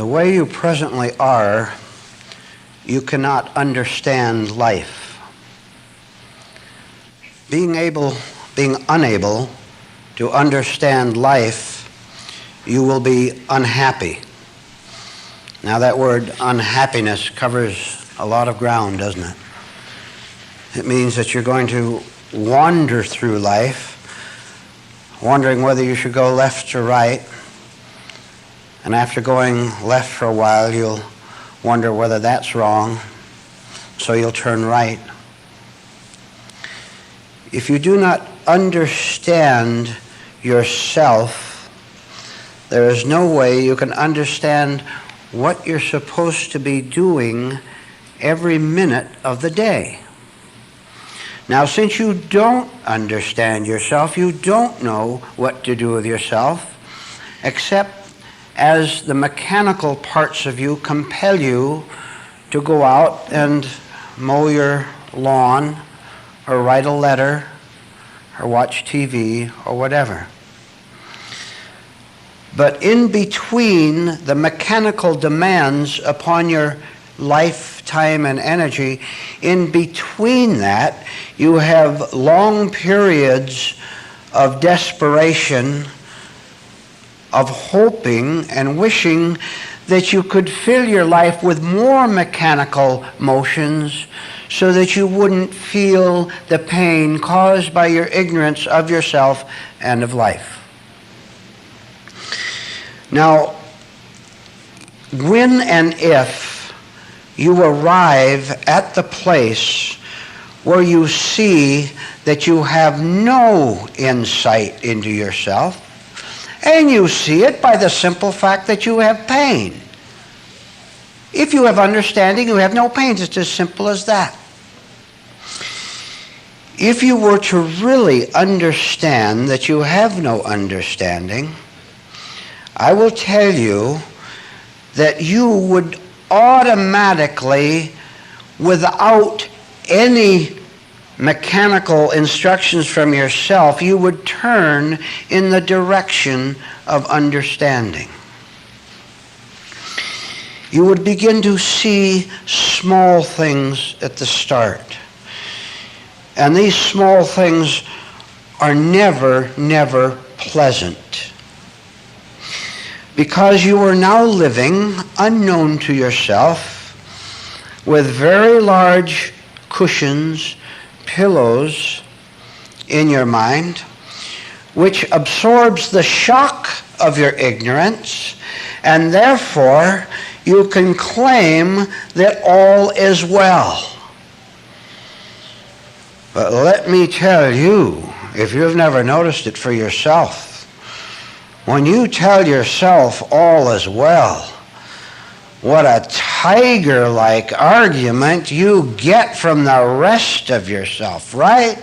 The way you presently are, you cannot understand life. Being unable to understand life, you will be unhappy. Now that word unhappiness covers a lot of ground, doesn't it? It means that you're going to wander through life, wondering whether you should go left or right. And after going left for a while, you'll wonder whether that's wrong, so you'll turn right. If you do not understand yourself, there is no way you can understand what you're supposed to be doing every minute of the day. Now, since you don't understand yourself, you don't know what to do with yourself, except as the mechanical parts of you compel you to go out and mow your lawn, or write a letter, or watch TV, or whatever. But in between the mechanical demands upon your lifetime and energy, in between that, you have long periods of desperation, of hoping and wishing that you could fill your life with more mechanical motions so that you wouldn't feel the pain caused by your ignorance of yourself and of life. Now, when and if you arrive at the place where you see that you have no insight into yourself, and you see it by the simple fact that you have pain. If you have understanding, you have no pain. It's as simple as that. If you were to really understand that you have no understanding, I will tell you that you would automatically, without any mechanical instructions from yourself, you would turn in the direction of understanding. You would begin to see small things at the start. And these small things are never pleasant. Because you are now living unknown to yourself with very large cushions, pillows in your mind, which absorbs the shock of your ignorance, and therefore you can claim that all is well. But let me tell you, if you've never noticed it for yourself, when you tell yourself all is well, what a tiger-like argument you get from the rest of yourself, right?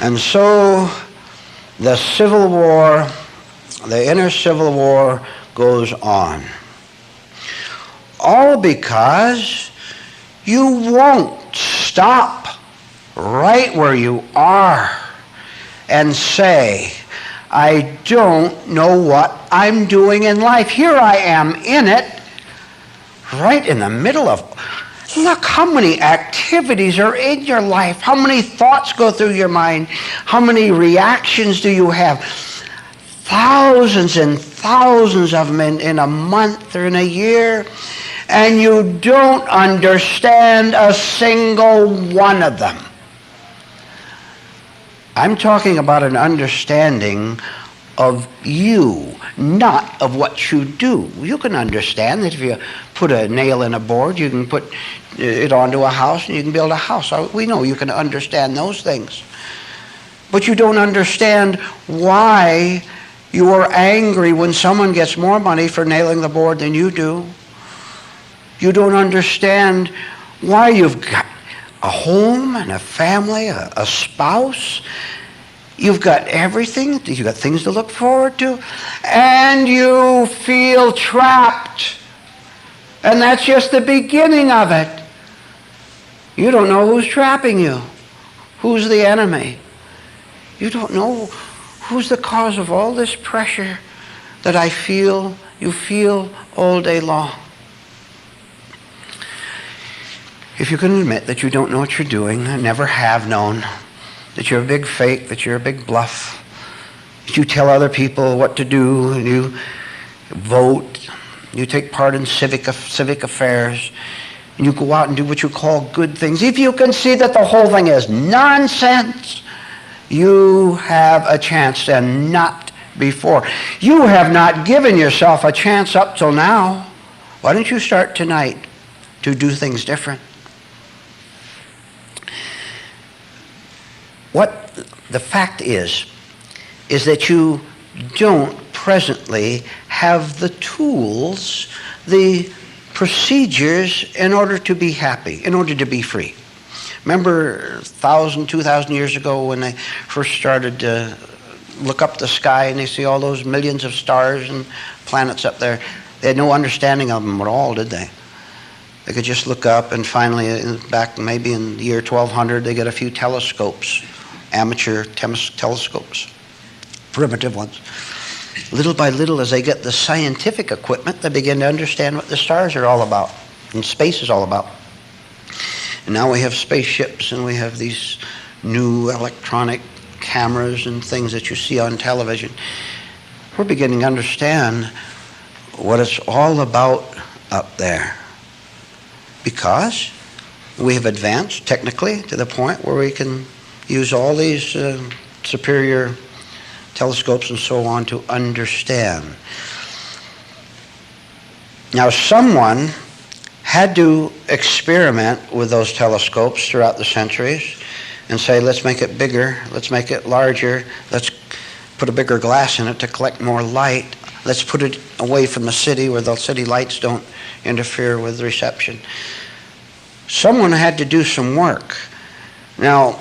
And so the civil war, the inner civil war goes on. All because you won't stop right where you are and say, I don't know what I'm doing in life. Here I am in it, right in the middle of, look how many activities are in your life. How many thoughts go through your mind? How many reactions do you have? Thousands and thousands of them in a month or in a year. And you don't understand a single one of them. I'm talking about an understanding of you, not of what you do. You can understand that if you put a nail in a board, you can put it onto a house and you can build a house. We know you can understand those things. But you don't understand why you are angry when someone gets more money for nailing the board than you do. You don't understand why you've got a home and a family, a spouse. You've got everything. You've got things to look forward to. And you feel trapped. And that's just the beginning of it. You don't know who's trapping you. Who's the enemy? You don't know who's the cause of all this pressure that I feel you feel all day long. If you can admit that you don't know what you're doing, never have known, that you're a big fake, that you're a big bluff, that you tell other people what to do, and you vote, you take part in civic affairs, and you go out and do what you call good things. If you can see that the whole thing is nonsense, you have a chance, and not before. You have not given yourself a chance up till now. Why don't you start tonight to do things different? What the fact is that you don't presently have the tools, the procedures in order to be happy, in order to be free. Remember 1,000, 2,000 years ago when they first started to look up the sky and they see all those millions of stars and planets up there? They had no understanding of them at all, did they? They could just look up, and finally, back maybe in the year 1200, they got a few telescopes, amateur telescopes, primitive ones. Little by little, as they get the scientific equipment, they begin to understand what the stars are all about and space is all about. And now we have spaceships, and we have these new electronic cameras and things that you see on television. We're beginning to understand what it's all about up there, because we have advanced technically to the point where we can use all these superior telescopes and so on to understand. Now, someone had to experiment with those telescopes throughout the centuries and say, let's make it bigger, let's make it larger, let's put a bigger glass in it to collect more light, let's put it away from the city where the city lights don't interfere with reception. Someone had to do some work. Now,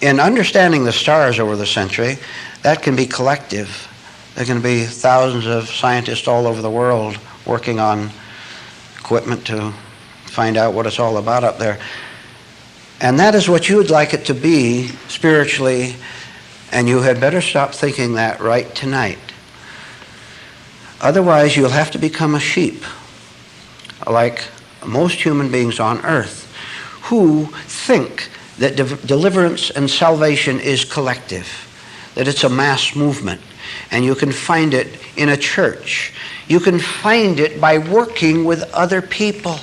in understanding the stars over the century, that can be collective. There can be thousands of scientists all over the world working on equipment to find out what it's all about up there. And that is what you would like it to be spiritually, and you had better stop thinking that right tonight. Otherwise, you'll have to become a sheep, like most human beings on earth, who think that deliverance and salvation is collective, that it's a mass movement, and you can find it in a church. You can find it by working with other people.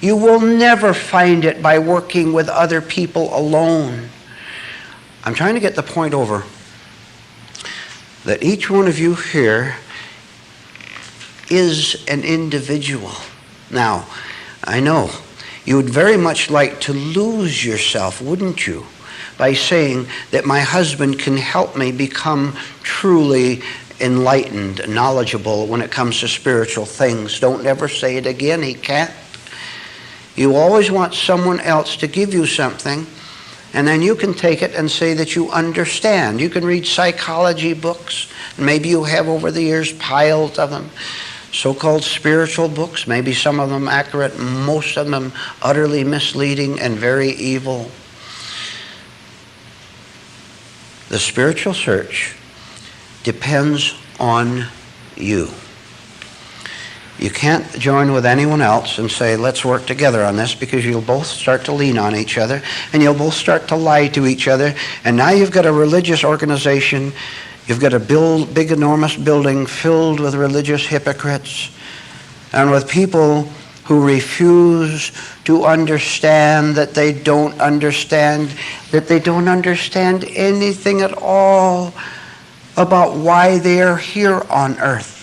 You will never find it by working with other people alone. I'm trying to get the point over that each one of you here is an individual. Now, I know you would very much like to lose yourself, wouldn't you, by saying that my husband can help me become truly enlightened, knowledgeable when it comes to spiritual things. Don't ever say it again. He can't. You always want someone else to give you something, and then you can take it and say that you understand. You can read psychology books, and maybe you have over the years piles of them. So-called spiritual books, maybe some of them accurate, most of them utterly misleading and very evil. The spiritual search depends on you. You can't join with anyone else and say, let's work together on this, because you'll both start to lean on each other, and you'll both start to lie to each other, and now you've got a religious organization. You've got a big, enormous building filled with religious hypocrites and with people who refuse to understand that they don't understand anything at all about why they are here on earth.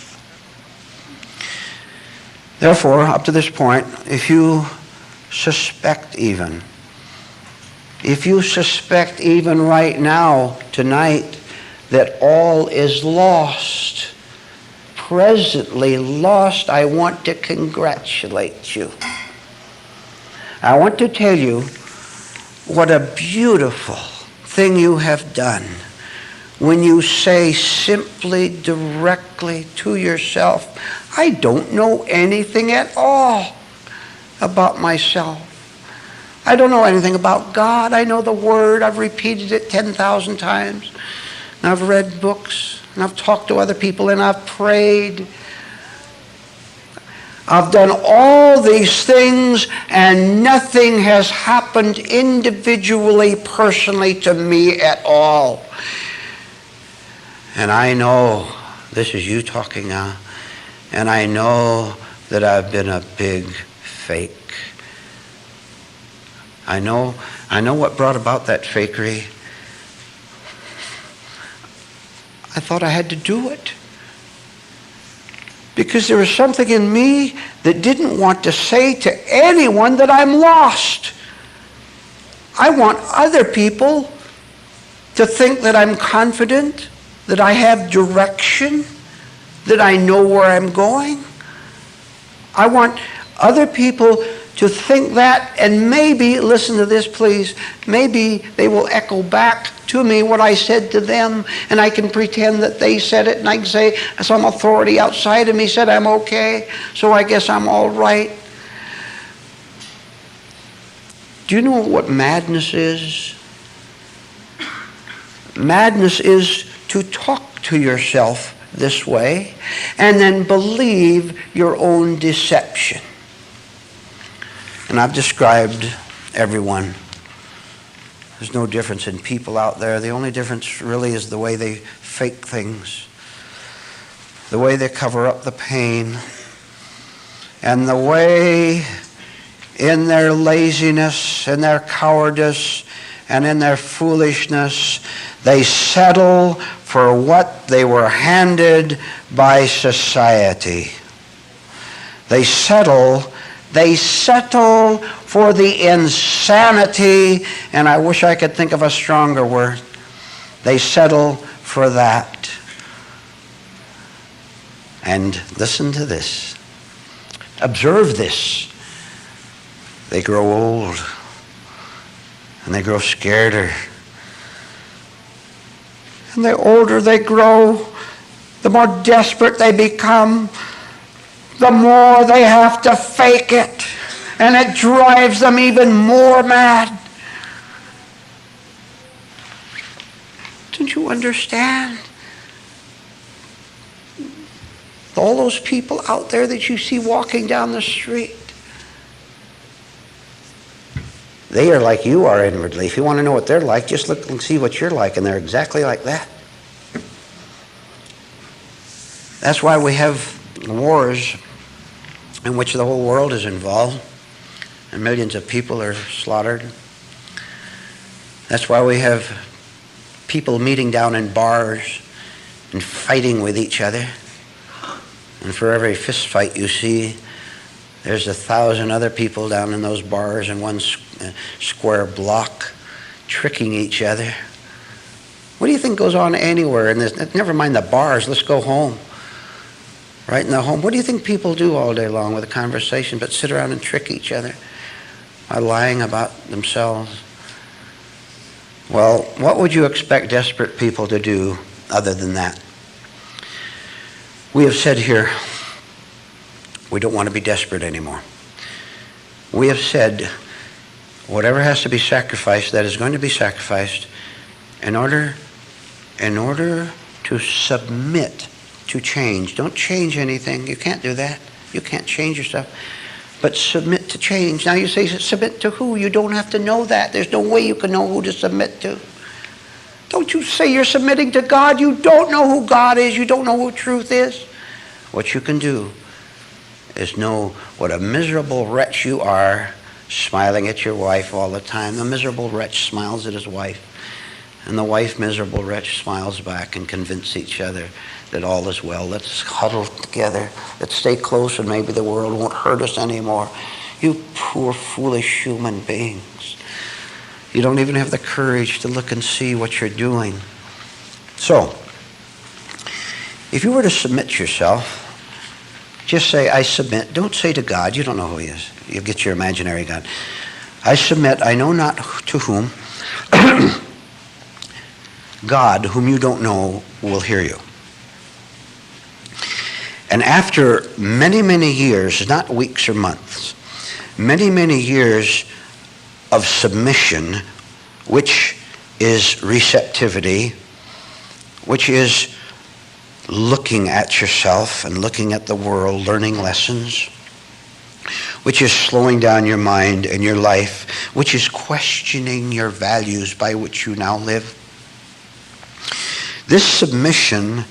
Therefore, up to this point, if you suspect even right now, tonight, that all is lost, presently lost, I want to congratulate you. I want to tell you what a beautiful thing you have done when you say simply, directly to yourself, I don't know anything at all about myself. I don't know anything about God. I know the Word. I've repeated it 10,000 times. and I've read books, and I've talked to other people, and I've prayed. I've done all these things, and nothing has happened individually, personally to me at all. And I know, this is you talking now, and I know that I've been a big fake. I know what brought about that fakery. I thought I had to do it. Because there was something in me that didn't want to say to anyone that I'm lost. I want other people to think that I'm confident, that I have direction, that I know where I'm going. I want other people to think that, and maybe, listen to this please, maybe they will echo back to me what I said to them, and I can pretend that they said it, and I can say some authority outside of me said I'm okay, so I guess I'm all right. Do you know what madness is? Madness is to talk to yourself this way and then believe your own deception. And I've described everyone. There's no difference in people out there. The only difference really is the way they fake things, the way they cover up the pain, and the way in their laziness, in their cowardice, and in their foolishness, they settle for what they were handed by society. They settle for the insanity, and I wish I could think of a stronger word. They settle for that. And listen to this. Observe this. They grow old, and they grow scareder. And the older they grow, the more desperate they become, the more they have to fake it. And it drives them even more mad. Don't you understand? All those people out there that you see walking down the street, they are like you are inwardly. If you want to know what they're like, just look and see what you're like, and they're exactly like that. That's why we have wars in which the whole world is involved and millions of people are slaughtered. That's why we have people meeting down in bars and fighting with each other. And for every fist fight you see, there's 1,000 other people down in those bars in one square block tricking each other. What do you think goes on anywhere in this? Never mind the bars, let's go home. Right in the home. What do you think people do all day long with a conversation but sit around and trick each other by lying about themselves? Well, what would you expect desperate people to do other than that? We have said here, we don't want to be desperate anymore. We have said, whatever has to be sacrificed, that is going to be sacrificed in order to submit to change. Don't change anything. You can't do that. You can't change yourself. But submit to change. Now you say, submit to who? You don't have to know that. There's no way you can know who to submit to. Don't you say you're submitting to God. You don't know who God is. You don't know who truth is. What you can do is know what a miserable wretch you are, smiling at your wife all the time. The miserable wretch smiles at his wife. And the wife, miserable wretch, smiles back and convince each other that all is well. Let's huddle together. Let's stay close and maybe the world won't hurt us anymore. You poor, foolish human beings. You don't even have the courage to look and see what you're doing. So, if you were to submit yourself, just say, I submit. Don't say to God. You don't know who he is. You get your imaginary God. I submit, I know not to whom. God, whom you don't know, will hear you. And after many, many years, not weeks or months, many, many years of submission, which is receptivity, which is looking at yourself and looking at the world, learning lessons, which is slowing down your mind and your life, which is questioning your values by which you now live. This submission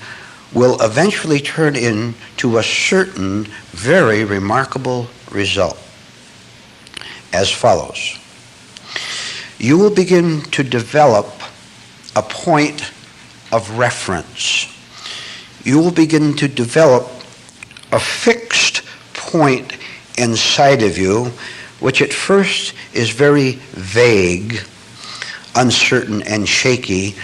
will eventually turn into a certain very remarkable result as follows. You will begin to develop a point of reference. You will begin to develop a fixed point inside of you, which at first is very vague, uncertain, and shaky,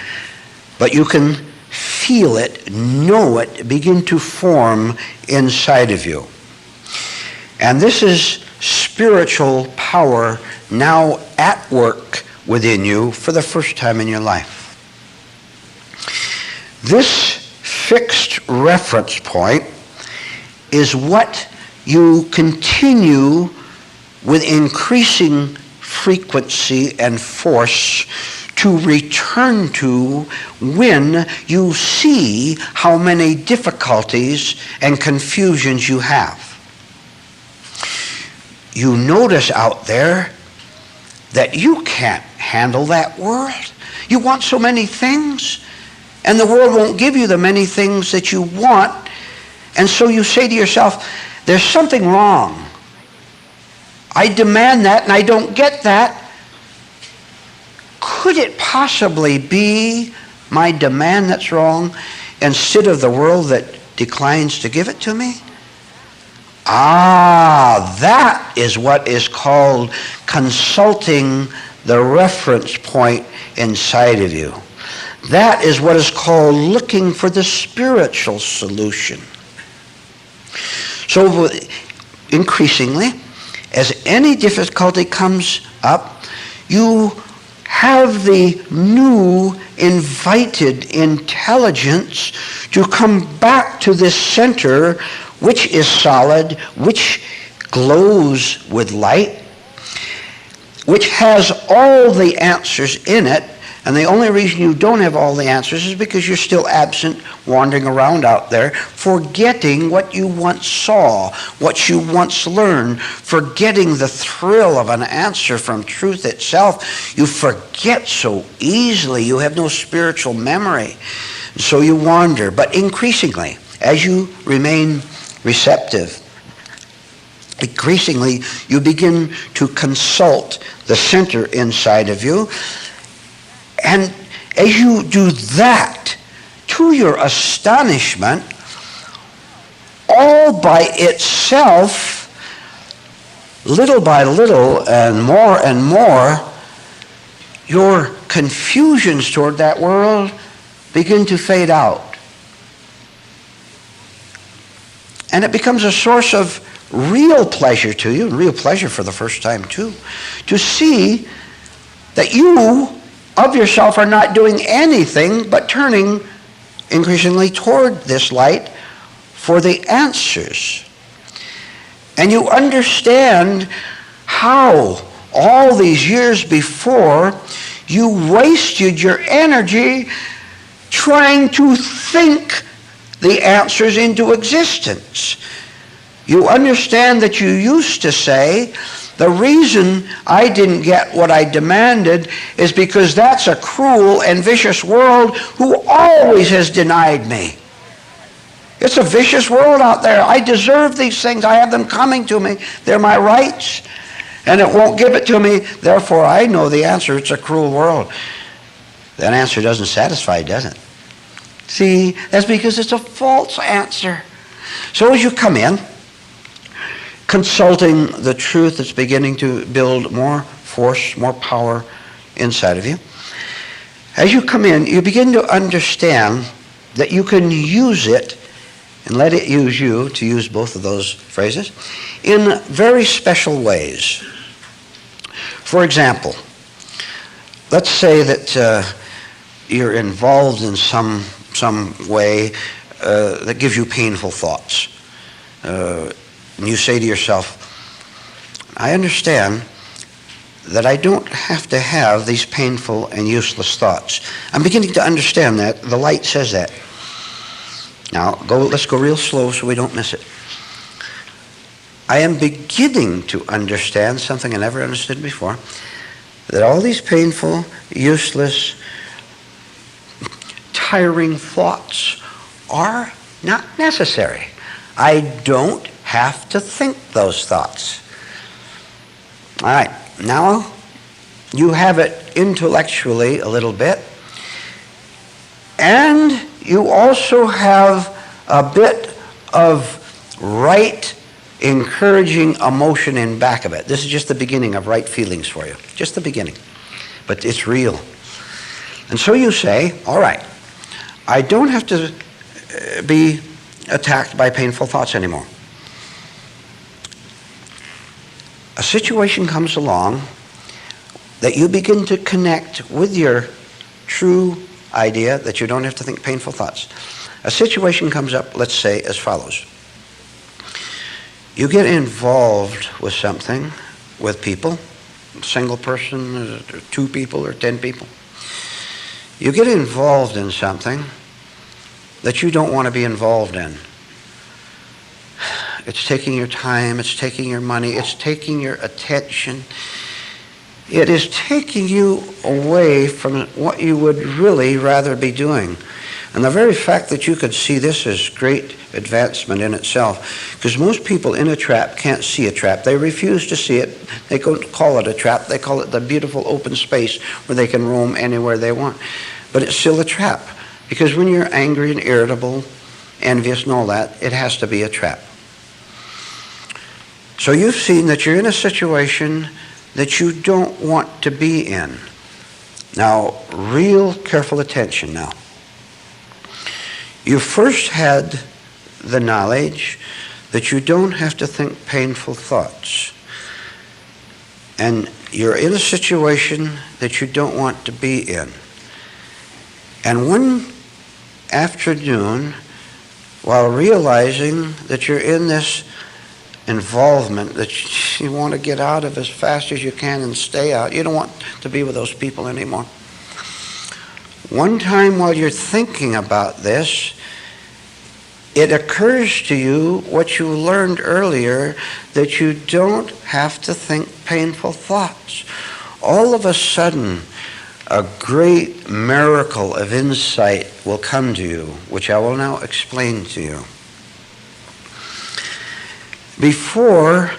but you can feel it, know it, begin to form inside of you. And this is spiritual power now at work within you for the first time in your life. This fixed reference point is what you continue with increasing frequency and force to return to when you see how many difficulties and confusions you have. You notice out there that you can't handle that world. You want so many things, and the world won't give you the many things that you want. And so you say to yourself, there's something wrong. I demand that and I don't get that. Could it possibly be my demand that's wrong instead of the world that declines to give it to me? That is what is called consulting the reference point inside of you. That is what is called looking for the spiritual solution. So increasingly, as any difficulty comes up, you have the new invited intelligence to come back to this center, which is solid, which glows with light, which has all the answers in it. And the only reason you don't have all the answers is because you're still absent, wandering around out there, forgetting what you once saw, what you once learned, forgetting the thrill of an answer from truth itself. You forget so easily. You have no spiritual memory. So you wander. But increasingly, as you remain receptive, increasingly you begin to consult the center inside of you. And as you do that, to your astonishment, all by itself, little by little and more, your confusions toward that world begin to fade out. And it becomes a source of real pleasure to you, and real pleasure for the first time too, to see that you of yourself are not doing anything but turning increasingly toward this light for the answers. And you understand how all these years before you wasted your energy trying to think the answers into existence. You understand that you used to say, the reason I didn't get what I demanded is because that's a cruel and vicious world who always has denied me. It's a vicious world out there. I deserve these things. I have them coming to me. They're my rights. And it won't give it to me. Therefore, I know the answer. It's a cruel world. That answer doesn't satisfy, does it? See, that's because it's a false answer. So as you come in, consulting the truth that's beginning to build more force, more power inside of you. As you come in, you begin to understand that you can use it and let it use you, to use both of those phrases, in very special ways. For example, let's say that you're involved in some way that gives you painful thoughts. And you say to yourself, I understand that I don't have to have these painful and useless thoughts. I'm beginning to understand that. The light says that. Now, let's go real slow so we don't miss it. I am beginning to understand something I never understood before, that all these painful, useless, tiring thoughts are not necessary. I don't have to think those thoughts. All right, now you have it intellectually a little bit, and you also have a bit of right, encouraging emotion in back of it. This is just the beginning of right feelings for you, just the beginning, but it's real. And so you say, all right, I don't have to be attacked by painful thoughts anymore. A situation comes along that you begin to connect with your true idea that you don't have to think painful thoughts. A situation comes up, let's say, as follows. You get involved with something, with people, a single person, or 2 people, or 10 people. You get involved in something that you don't want to be involved in. It's taking your time, it's taking your money, it's taking your attention. It is taking you away from what you would really rather be doing. And the very fact that you could see this is great advancement in itself, because most people in a trap can't see a trap. They refuse to see it. They don't call it a trap. They call it the beautiful open space where they can roam anywhere they want. But it's still a trap, because when you're angry and irritable, envious and all that, it has to be a trap. So you've seen that you're in a situation that you don't want to be in. Now, real careful attention now. You first had the knowledge that you don't have to think painful thoughts. And you're in a situation that you don't want to be in. And one afternoon, while realizing that you're in this involvement that you want to get out of as fast as you can and stay out, you don't want to be with those people anymore. One time while you're thinking about this, it occurs to you what you learned earlier, that you don't have to think painful thoughts. All of a sudden, a great miracle of insight will come to you, which I will now explain to you. Before,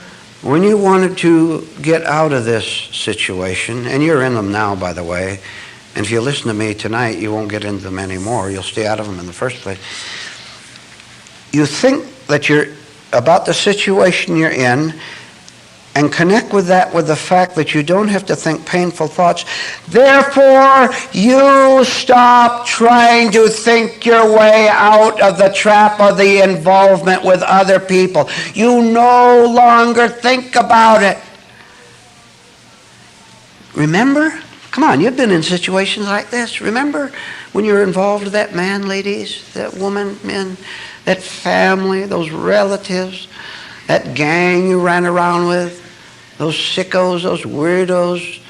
when you wanted to get out of this situation, and you're in them now, by the way, and if you listen to me tonight, you won't get into them anymore. You'll stay out of them in the first place. You think that you're about the situation you're in, and connect with that with the fact that you don't have to think painful thoughts. Therefore, you stop trying to think your way out of the trap of the involvement with other people. You no longer think about it. Remember? Come on, you've been in situations like this. Remember when you were involved with that man, ladies, that woman, men, that family, those relatives, that gang you ran around with, those sickos, those weirdos.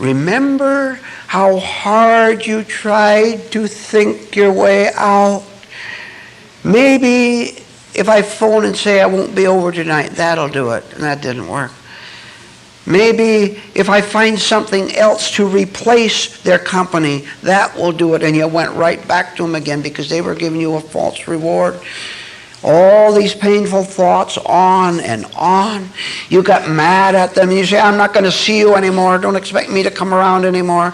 Remember how hard you tried to think your way out. Maybe if I phone and say I won't be over tonight, that'll do it. And that didn't work. Maybe if I find something else to replace their company, that will do it. And you went right back to them again because they were giving you a false reward. All these painful thoughts on and on. You got mad at them. You say, I'm not going to see you anymore. Don't expect me to come around anymore.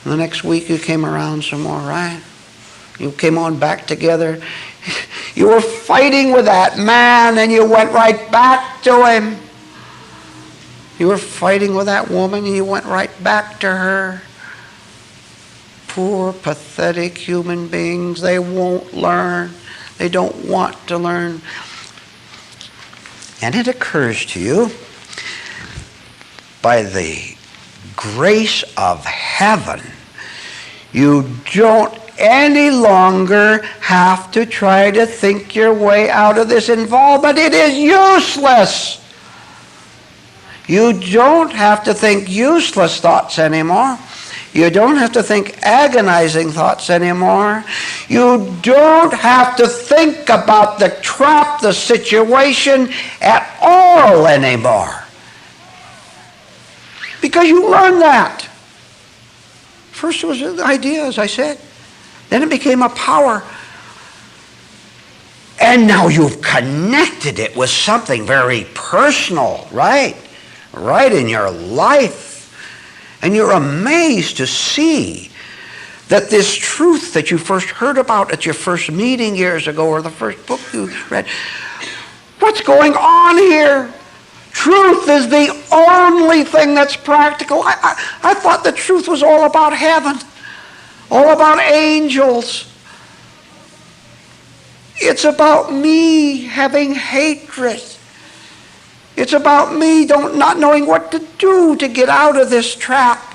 And the next week you came around some more, right? You came on back together. You were fighting with that man and you went right back to him. You were fighting with that woman and you went right back to her. Poor, pathetic human beings. They won't learn. They don't want to learn. And it occurs to you, by the grace of heaven, you don't any longer have to try to think your way out of this involvement. It is useless. You don't have to think useless thoughts anymore. You don't have to think agonizing thoughts anymore. You don't have to think about the trap, the situation at all anymore. Because you learned that. First it was an idea, as I said. Then it became a power. And now you've connected it with something very personal, right? Right in your life. And you're amazed to see that this truth that you first heard about at your first meeting years ago, or the first book you read, what's going on here? Truth is the only thing that's practical. I thought the truth was all about heaven, all about angels. It's about me having hatred. It's about me not knowing what to do to get out of this trap.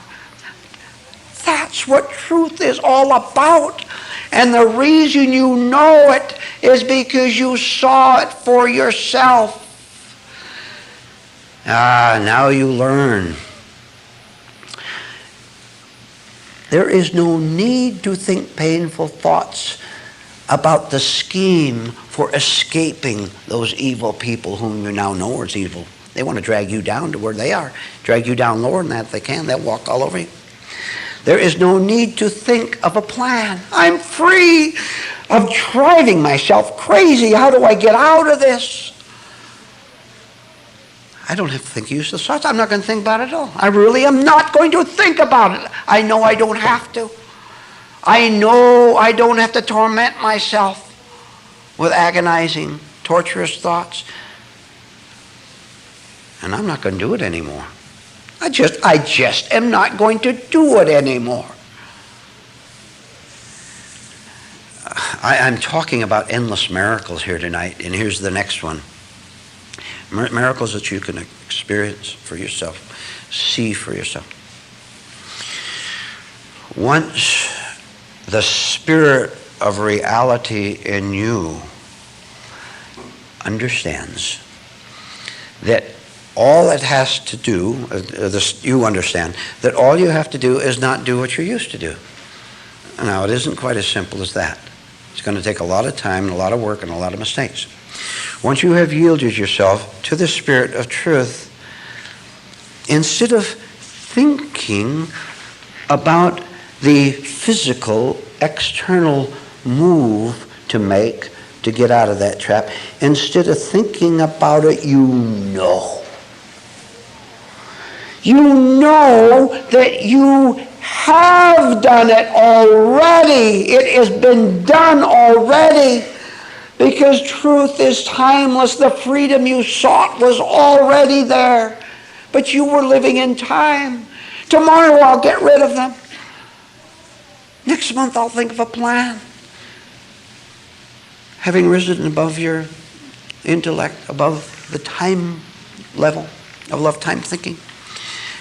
That's what truth is all about. And the reason you know it is because you saw it for yourself. Now you learn. There is no need to think painful thoughts about the scheme for escaping those evil people whom you now know are evil. They want to drag you down to where they are. Drag you down lower than that if they can. They'll walk all over you. There is no need to think of a plan. I'm free of driving myself crazy. How do I get out of this? I don't have to think useless thoughts. I'm not going to think about it at all. I really am not going to think about it. I know I don't have to. I know I don't have to torment myself with agonizing, torturous thoughts. And I'm not going to do it anymore. I just am not going to do it anymore. I'm talking about endless miracles here tonight, and here's the next one. Miracles that you can experience for yourself, see for yourself. Once the spirit of reality in you understands that all it has to do, you understand, that all you have to do is not do what you're used to do. Now, it isn't quite as simple as that. It's going to take a lot of time and a lot of work and a lot of mistakes. Once you have yielded yourself to the Spirit of truth, instead of thinking about the physical, external move to make to get out of that trap, instead of thinking about it, you know. You know that you have done it already. It has been done already. Because truth is timeless. The freedom you sought was already there. But you were living in time. Tomorrow I'll get rid of them. Next month I'll think of a plan. Having risen above your intellect, above the time level of love-time thinking,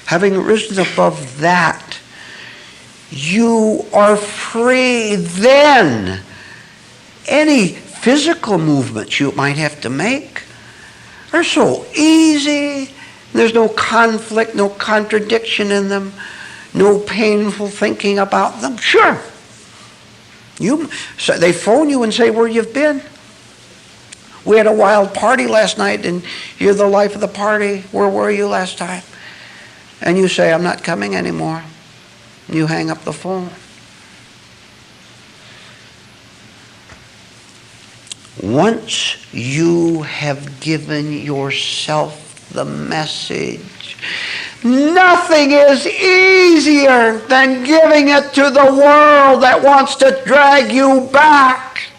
having risen above that, you are free then. Any physical movements you might have to make are so easy. There's no conflict, no contradiction in them, no painful thinking about them. Sure. So they phone you and say where you've been. We had a wild party last night and you're the life of the party. Where were you last time? And you say, I'm not coming anymore. And you hang up the phone. Once you have given yourself the message, nothing is easier than giving it to the world that wants to drag you back.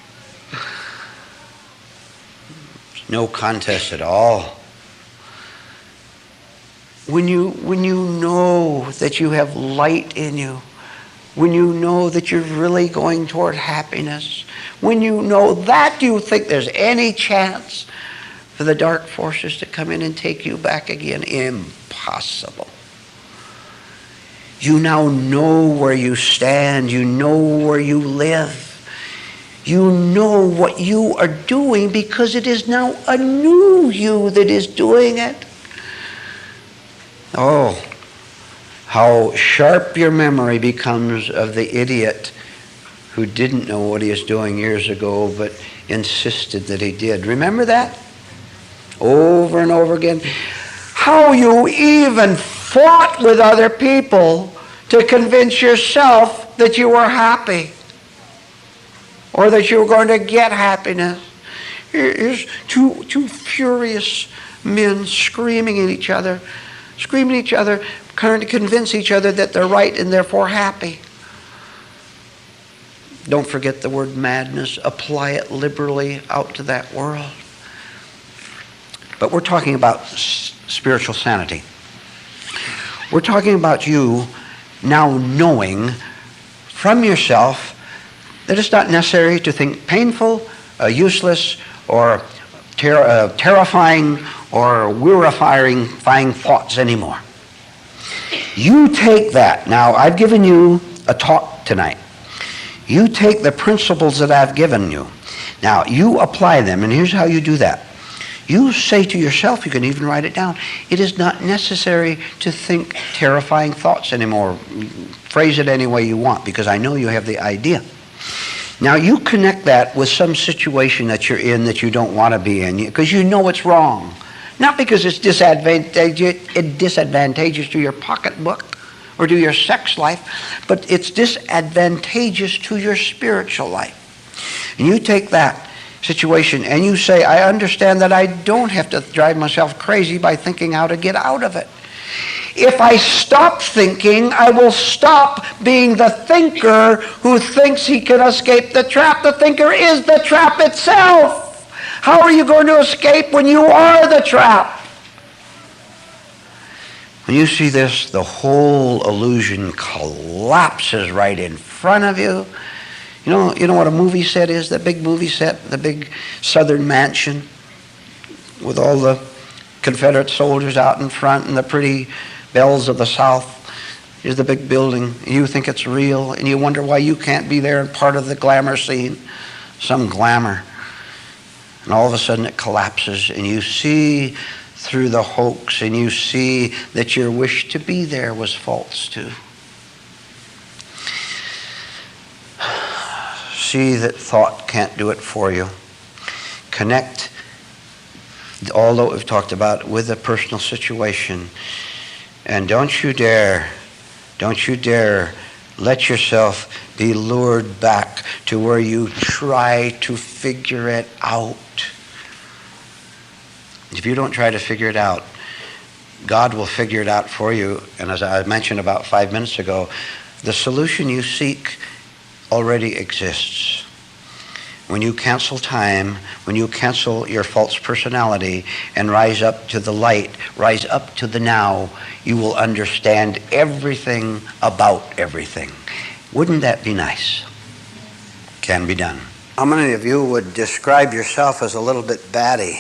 There's no contest at all. When you know that you have light in you, when you know that you're really going toward happiness, when you know that, do you think there's any chance for the dark forces to come in and take you back again? Impossible. You now know where you stand. You know where you live. You know what you are doing because it is now a new you that is doing it. Oh, how sharp your memory becomes of the idiot who didn't know what he was doing years ago but insisted that he did. Remember that? Over and over again. How you even fought with other people to convince yourself that you were happy or that you were going to get happiness. Here's two furious men screaming at each other, trying to convince each other that they're right and therefore happy. Don't forget the word madness. Apply it liberally out to that world. But we're talking about spiritual sanity. We're talking about you now knowing from yourself that it's not necessary to think painful, useless, or terrifying or wearifying thoughts anymore. You take that. Now, I've given you a talk tonight. You take the principles that I've given you. Now, you apply them, and here's how you do that. You say to yourself, you can even write it down, it is not necessary to think terrifying thoughts anymore. Phrase it any way you want, because I know you have the idea. Now, you connect that with some situation that you're in that you don't want to be in, because you know it's wrong. Not because it's disadvantageous to your pocketbook or to your sex life, but it's disadvantageous to your spiritual life. And you take that situation and you say, I understand that I don't have to drive myself crazy by thinking how to get out of it. If I stop thinking, I will stop being the thinker who thinks he can escape the trap. The thinker is the trap itself. How are you going to escape when you are the trap? When you see this, the whole illusion collapses right in front of you. You know what a movie set is? The big movie set, the big southern mansion with all the Confederate soldiers out in front and the pretty bells of the South. Here's the big building. You think it's real, and you wonder why you can't be there and part of the glamour scene. Some glamour. And all of a sudden it collapses, and you see through the hoax, and you see that your wish to be there was false too. See that thought can't do it for you. Connect all that we've talked about with a personal situation. And don't you dare let yourself be lured back to where you try to figure it out. If you don't try to figure it out, God will figure it out for you. And as I mentioned about 5 minutes ago, the solution you seek already exists. When you cancel time, when you cancel your false personality and rise up to the light, rise up to the now, you will understand everything about everything. Wouldn't that be nice? Can be done. How many of you would describe yourself as a little bit batty?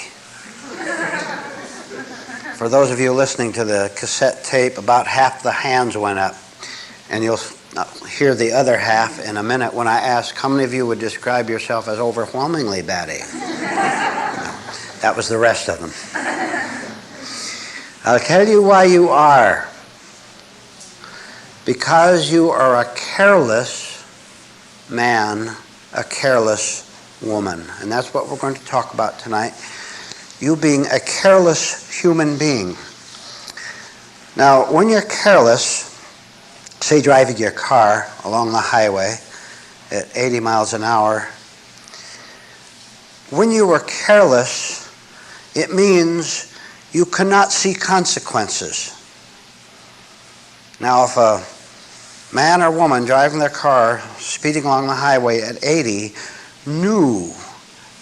For those of you listening to the cassette tape, about half the hands went up, and you'll hear the other half in a minute when I ask how many of you would describe yourself as overwhelmingly batty. That was the rest of them. I'll tell you why you are. Because you are a careless man, a careless woman. And that's what we're going to talk about tonight. You being a careless human being. Now, when you're careless, say driving your car along the highway at 80 miles an hour, when you are careless, it means you cannot see consequences. Now, if a man or woman driving their car, speeding along the highway at 80, knew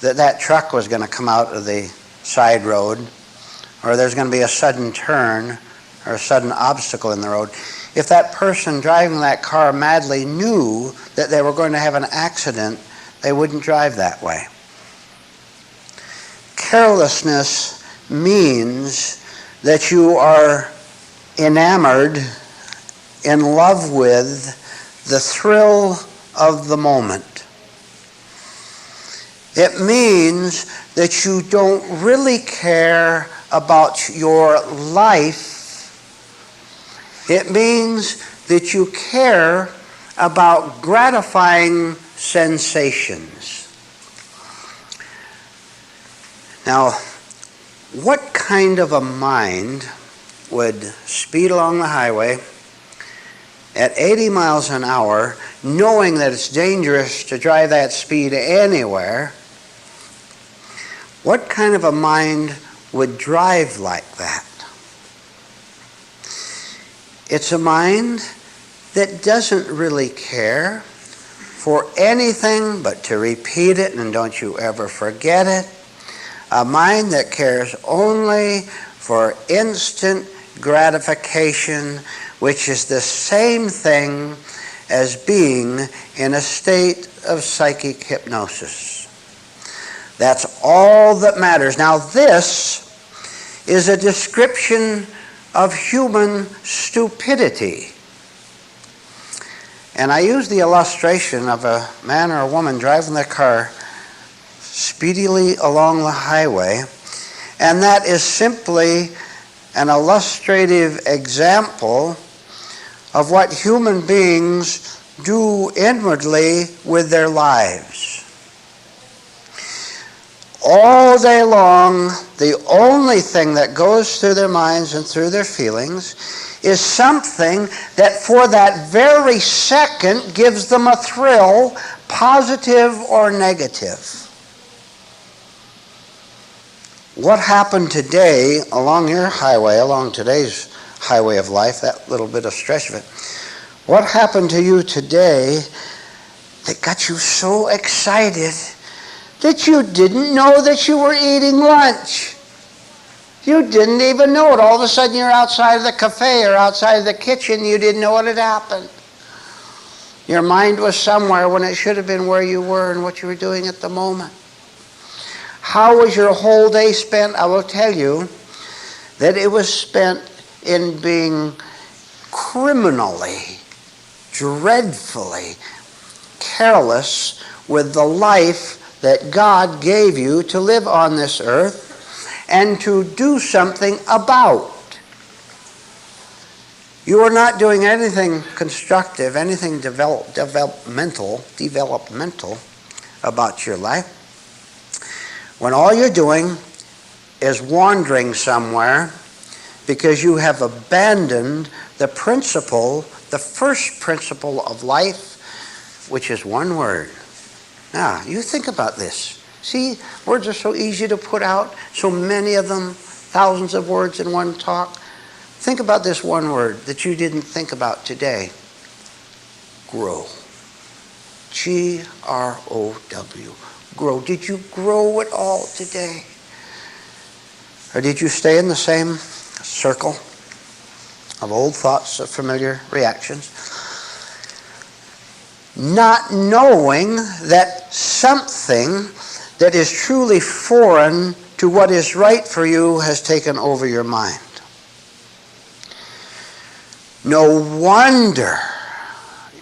that that truck was going to come out of the side road, or there's going to be a sudden turn or a sudden obstacle in the road, if that person driving that car madly knew that they were going to have an accident, they wouldn't drive that way. Carelessness means that you are enamored, in love with the thrill of the moment. It means that you don't really care about your life It means that you care about gratifying sensations. Now, what kind of a mind would speed along the highway at 80 miles an hour, knowing that it's dangerous to drive that speed anywhere? What kind of a mind would drive like that? It's a mind that doesn't really care for anything but to repeat it, and don't you ever forget it. A mind that cares only for instant gratification, which is the same thing as being in a state of psychic hypnosis. That's all that matters. Now, this is a description of human stupidity. And I use the illustration of a man or a woman driving their car speedily along the highway, and that is simply an illustrative example of what human beings do inwardly with their lives. All day long, the only thing that goes through their minds and through their feelings is something that for that very second gives them a thrill, positive or negative. What happened today along your highway, along today's highway of life, that little bit of stretch of it, what happened to you today that got you so excited that you didn't know that you were eating lunch? You didn't even know it. All of a sudden you're outside of the cafe or outside of the kitchen. You didn't know what had happened. Your mind was somewhere when it should have been where you were and what you were doing at the moment. How was your whole day spent? I will tell you that it was spent in being criminally, dreadfully careless with the life that God gave you to live on this earth and to do something about. You are not doing anything constructive, anything developmental about your life, when all you're doing is wandering somewhere because you have abandoned the principle, the first principle of life, which is one word. Now, you think about this. See, words are so easy to put out, so many of them, thousands of words in one talk. Think about this one word that you didn't think about today. Grow. G-R-O-W. Grow. Did you grow at all today? Or did you stay in the same circle of old thoughts, of familiar reactions? Not knowing that something that is truly foreign to what is right for you has taken over your mind. No wonder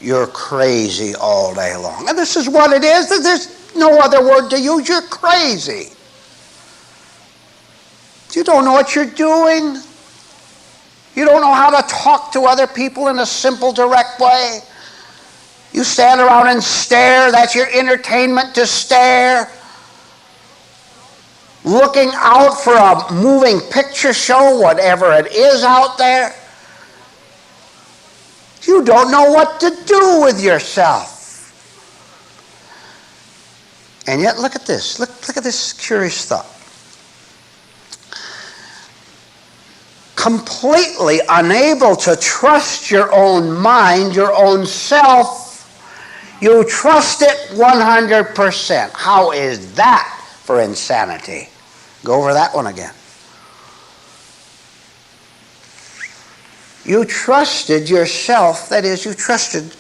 you're crazy all day long. And this is what it is. There's no other word to use. You're crazy. You don't know what you're doing. You don't know how to talk to other people in a simple, direct way. You stand around and stare. That's your entertainment, to stare. Looking out for a moving picture show, whatever it is out there. You don't know what to do with yourself. And yet, look at this. Look at this curious thought. Completely unable to trust your own mind, your own self, you trust it 100%. How is that for insanity? Go over that one again. You trusted yourself, that is, you trusted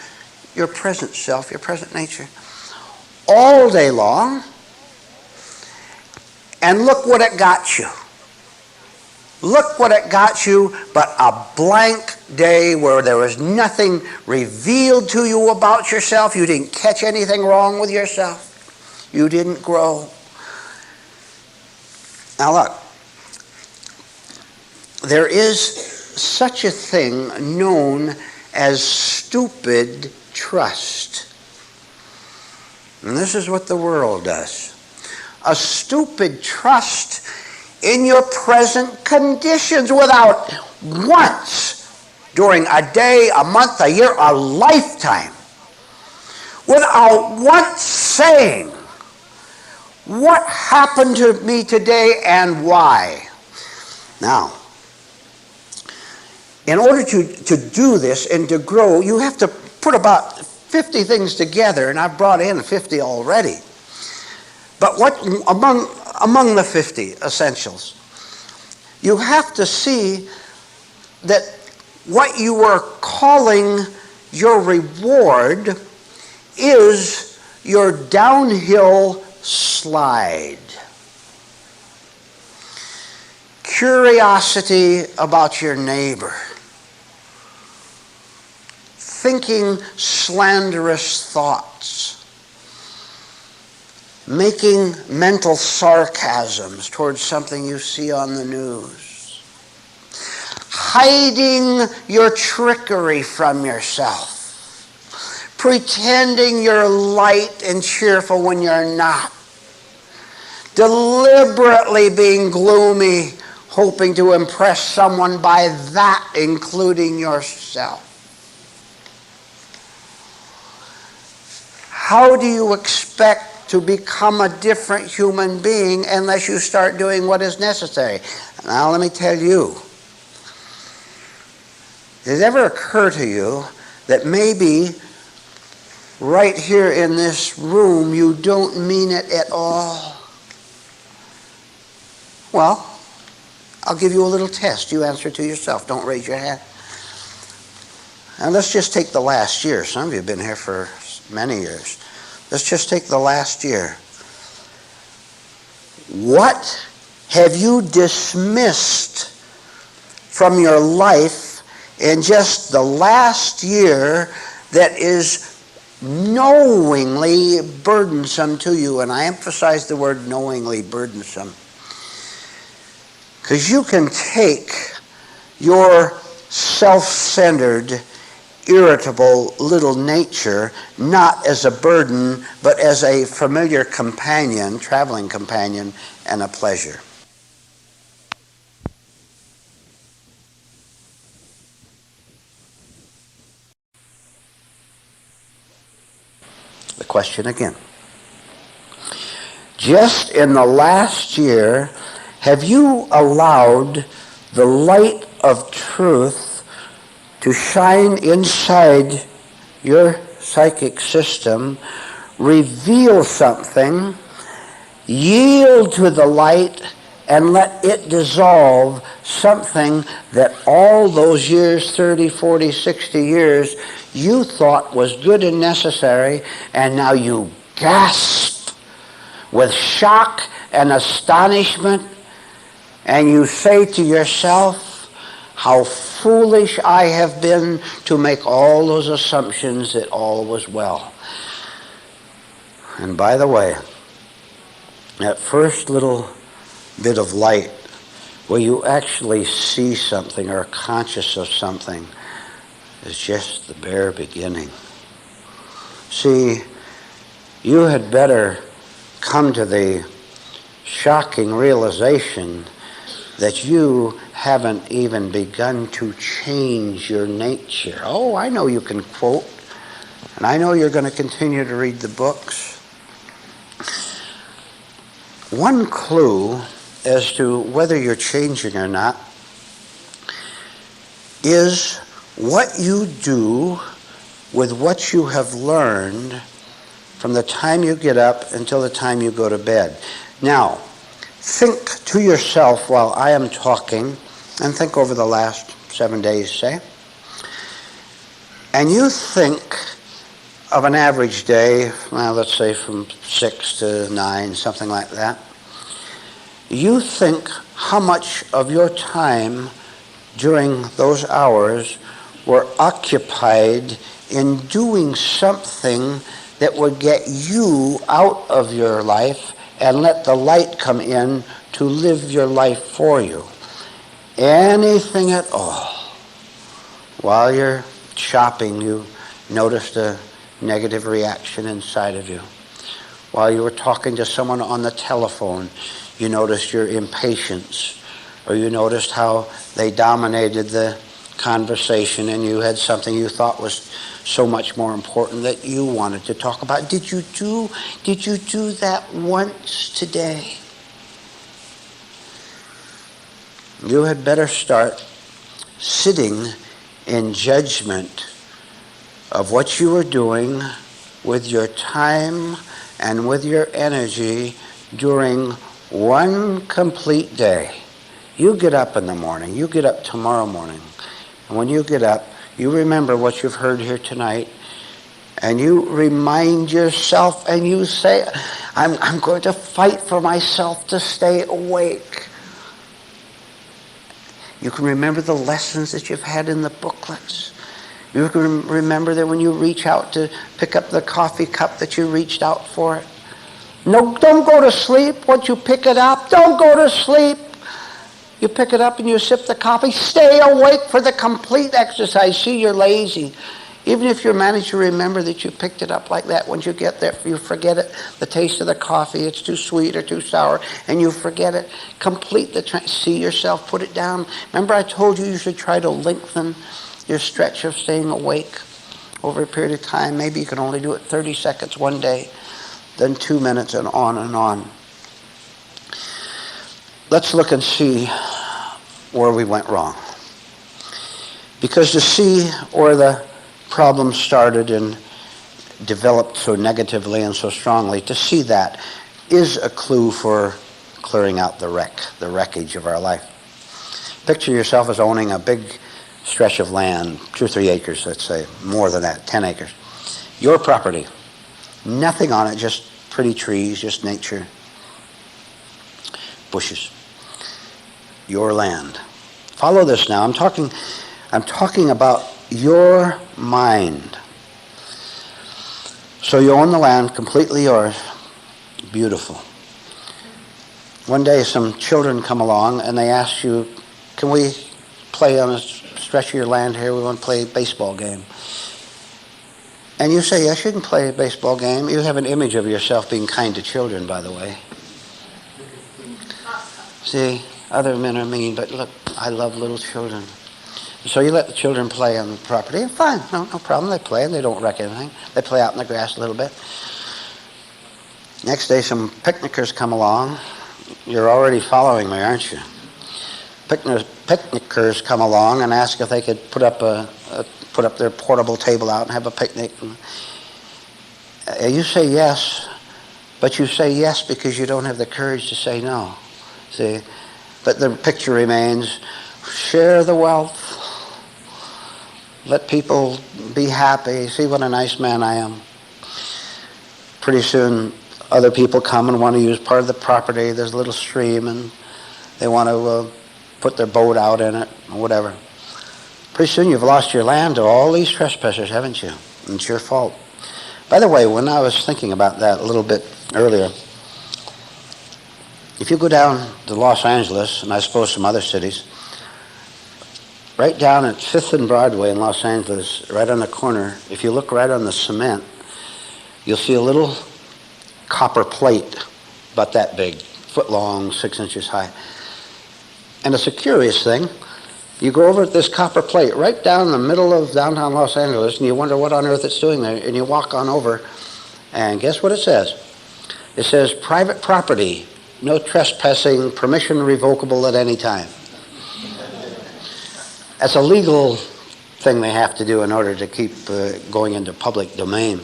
your present self, your present nature, all day long, and look what it got you. Look what it got you, but a blank day where there was nothing revealed to you about yourself. You didn't catch anything wrong with yourself. You didn't grow. Now look, there is such a thing known as stupid trust. And this is what the world does. A stupid trust in your present conditions without once during a day, a month, a year, a lifetime, without once saying, what happened to me today and why? Now, in order to do this and to grow, you have to put about 50 things together, and I've brought in 50 already. But what among the 50 essentials, you have to see that what you are calling your reward is your downhill slide. Curiosity about your neighbor. Thinking slanderous thoughts. Making mental sarcasms towards something you see on the news. Hiding your trickery from yourself. Pretending you're light and cheerful when you're not. Deliberately being gloomy, hoping to impress someone by that, including yourself. How do you expect to become a different human being unless you start doing what is necessary? Now let me tell you, does it ever occur to you that maybe right here in this room you don't mean it at all? Well, I'll give you a little test. You answer to yourself. Don't raise your hand. And let's just take the last year. Some of you have been here for many years. Let's just take the last year. What have you dismissed from your life in just the last year that is knowingly burdensome to you? And I emphasize the word knowingly burdensome. Because you can take your self-centered, irritable little nature not as a burden, but as a familiar companion, traveling companion, and a pleasure. The question again. Just in the last year, have you allowed the light of truth to shine inside your psychic system, reveal something, yield to the light, and let it dissolve something that all those years, 30, 40, 60 years, you thought was good and necessary, and now you gasp with shock and astonishment, and you say to yourself, how foolish I have been to make all those assumptions that all was well. And by the way, that first little bit of light where you actually see something or are conscious of something is just the bare beginning. See, you had better come to the shocking realization that you haven't even begun to change your nature. Oh, I know you can quote, and I know you're going to continue to read the books. One clue as to whether you're changing or not is what you do with what you have learned from the time you get up until the time you go to bed. Now, think to yourself while I am talking, and think over the last 7 days, say, and you think of an average day, well, let's say from 6 to 9, something like that. You think how much of your time during those hours were occupied in doing something that would get you out of your life and let the light come in to live your life for you. Anything at all. While you're shopping, you noticed a negative reaction inside of you. While you were talking to someone on the telephone, you noticed your impatience, or you noticed how they dominated the conversation and you had something you thought was so much more important that you wanted to talk about. Did you do that once today? You had better start sitting in judgment of what you were doing with your time and with your energy during one complete day. You get up in the morning, you get up tomorrow morning, and when you get up, you remember what you've heard here tonight, and you remind yourself and you say, I'm going to fight for myself to stay awake. You can remember the lessons that you've had in the booklets. You can remember that when you reach out to pick up the coffee cup that you reached out for it. No, don't go to sleep. Once you pick it up, don't go to sleep. You pick it up and you sip the coffee. Stay awake for the complete exercise. See, you're lazy. Even if you manage to remember that you picked it up like that, once you get there, you forget it. The taste of the coffee, it's too sweet or too sour, and you forget it. Complete the see yourself, put it down. Remember I told you should try to lengthen your stretch of staying awake over a period of time. Maybe you can only do it 30 seconds one day, then 2 minutes, and on and on. Let's look and see where we went wrong. Because to see where the problem started and developed so negatively and so strongly, to see that is a clue for clearing out the wreckage of our life. Picture yourself as owning a big stretch of land, 2 or 3 acres, let's say, more than that, 10 acres. Your property, nothing on it, just pretty trees, just nature, bushes. Your land. Follow this now. I'm talking about your mind. So you own the land, completely yours. Beautiful. One day some children come along and they ask you, can we play on a stretch of your land here? We want to play a baseball game. And you say, yes, you can play a baseball game. You have an image of yourself being kind to children, by the way. See, other men are mean, but look, I love little children. So you let the children play on the property, and fine, no problem. They play and they don't wreck anything. They play out in the grass a little bit. Next day, some picnickers come along. You're already following me, aren't you? Picnickers come along and ask if they could put up their portable table out and have a picnic. You say yes, but you say yes because you don't have the courage to say no. See, but the picture remains: share the wealth. Let people be happy. See what a nice man I am. Pretty soon, other people come and want to use part of the property. There's a little stream, and they want to put their boat out in it, or whatever. Pretty soon, you've lost your land to all these trespassers, haven't you? And it's your fault. By the way, when I was thinking about that a little bit earlier, if you go down to Los Angeles, and I suppose some other cities, right down at 5th and Broadway in Los Angeles, right on the corner, if you look right on the cement, you'll see a little copper plate, about that big, foot long, 6 inches high. And it's a curious thing. You go over at this copper plate right down in the middle of downtown Los Angeles, and you wonder what on earth it's doing there, and you walk on over, and guess what it says? It says, private property, no trespassing, permission revocable at any time. That's a legal thing they have to do in order to keep going into public domain.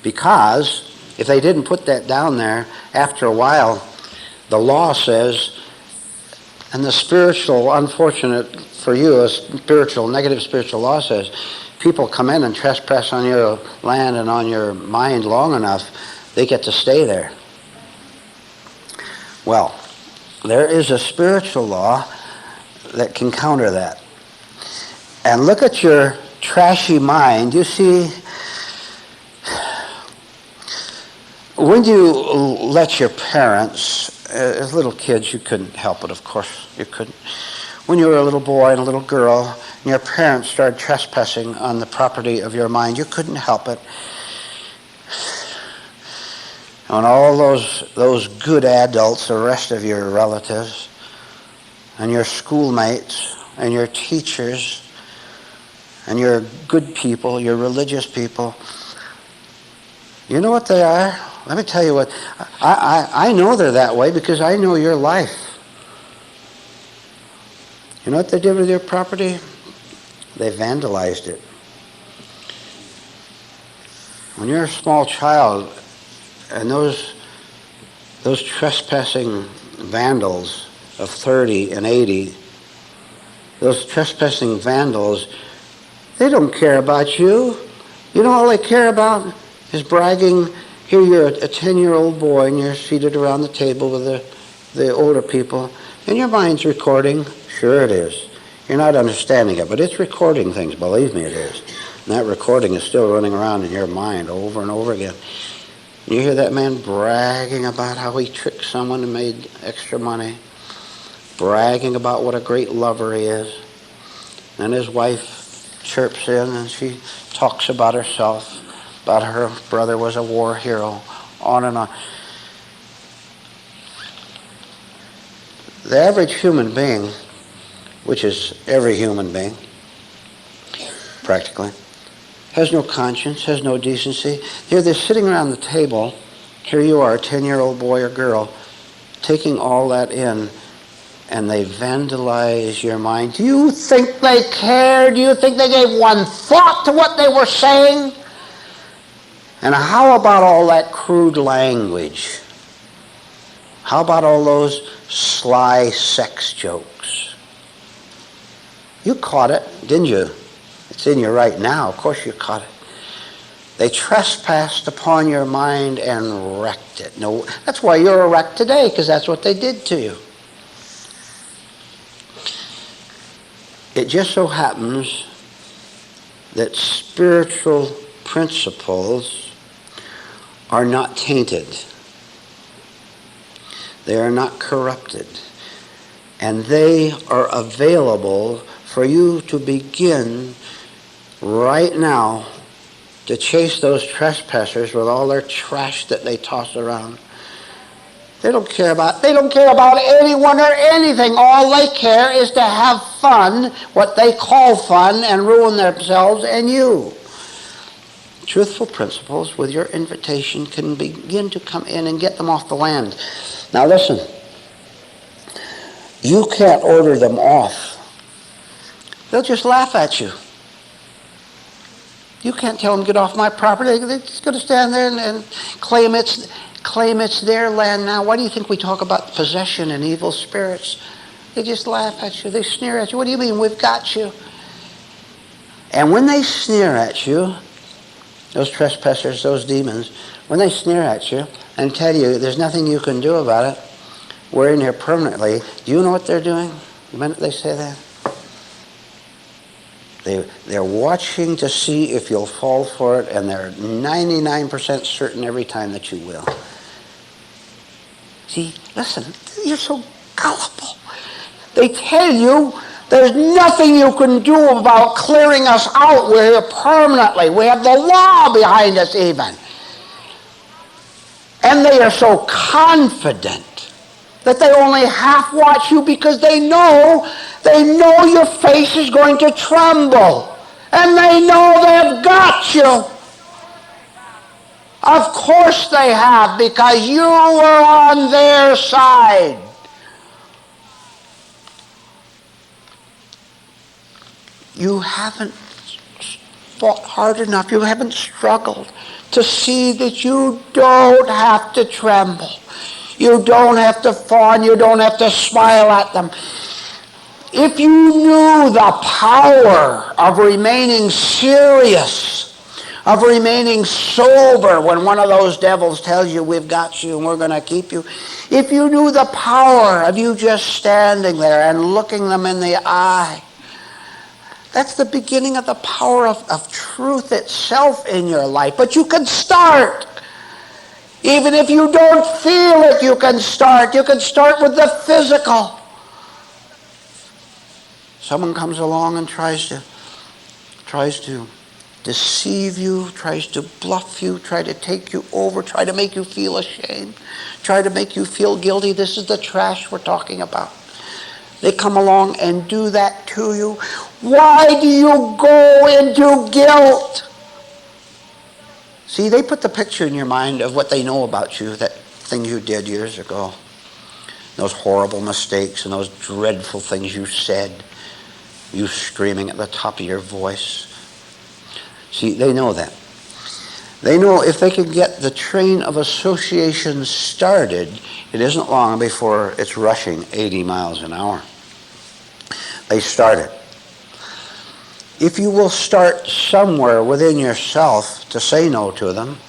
Because if they didn't put that down there, after a while, the law says, and the spiritual, unfortunate for you, negative spiritual law says, people come in and trespass on your land and on your mind long enough, they get to stay there. Well, there is a spiritual law that can counter that. And look at your trashy mind. You see, when you let your parents, as little kids, you couldn't help it, of course, you couldn't. When you were a little boy and a little girl, and your parents started trespassing on the property of your mind. You couldn't help it. And all those good adults, the rest of your relatives, and your schoolmates, and your teachers, and your good people, your religious people, you know what they are? Let me tell you what. I know they're that way because I know your life. You know what they did with your property? They vandalized it. When you're a small child, and those trespassing vandals of 30 and 80, those trespassing vandals, they don't care about you. You know all they care about is bragging. Here you're a 10-year-old boy and you're seated around the table with the older people, and your mind's recording. Sure it is. You're not understanding it, but it's recording things. Believe me, it is. And that recording is still running around in your mind over and over again. You hear that man bragging about how he tricked someone and made extra money, bragging about what a great lover he is. And his wife chirps in and she talks about herself, about her brother was a war hero, on and on. The average human being, which is every human being, practically, has no conscience, has no decency. Here they're sitting around the table. Here you are, a 10-year-old boy or girl, taking all that in, and they vandalize your mind. Do you think they cared? Do you think they gave one thought to what they were saying? And how about all that crude language? How about all those sly sex jokes? You caught it, didn't you? It's in you right now. Of course you caught it. They trespassed upon your mind and wrecked it. No, that's why you're a wreck today, because that's what they did to you. It just so happens that spiritual principles are not tainted. They are not corrupted. And they are available for you to begin right now to chase those trespassers with all their trash that they toss around. They don't care about anyone or anything. All they care is to have fun, what they call fun, and ruin themselves and you. Truthful principles with your invitation can begin to come in and get them off the land. Now listen, you can't order them off. They'll just laugh at you. You can't tell them, get off my property. They're just going to stand there and claim it's their land now. Why do you think we talk about possession and evil spirits? They just laugh at you. They sneer at you. What do you mean, we've got you? And when they sneer at you, those trespassers, those demons, when they sneer at you and tell you there's nothing you can do about it, we're in here permanently, do you know what they're doing the minute they say that? They're watching to see if you'll fall for it, and they're 99% certain every time that you will. See, listen, you're so gullible. They tell you there's nothing you can do about clearing us out. We're here permanently. We have the law behind us even. And they are so confident that they only half watch you because they know your face is going to tremble. And they know they've got you. Of course they have, because you were on their side. You haven't fought hard enough. You haven't struggled to see that you don't have to tremble. You don't have to fawn. You don't have to smile at them. If you knew the power of remaining serious, of remaining sober when one of those devils tells you we've got you and we're going to keep you, if you knew the power of you just standing there and looking them in the eye, that's the beginning of the power of truth itself in your life. But you can start. Even if you don't feel it, you can start. You can start with the physical. Someone comes along and tries to deceive you, tries to bluff you, try to take you over, try to make you feel ashamed, try to make you feel guilty. This is the trash we're talking about. They come along and do that to you. Why do you go into guilt? See, they put the picture in your mind of what they know about you, that thing you did years ago, those horrible mistakes and those dreadful things you said, you screaming at the top of your voice. See, they know that. They know if they can get the train of association started, it isn't long before it's rushing 80 miles an hour. They start it. If you will start somewhere within yourself to say no to them,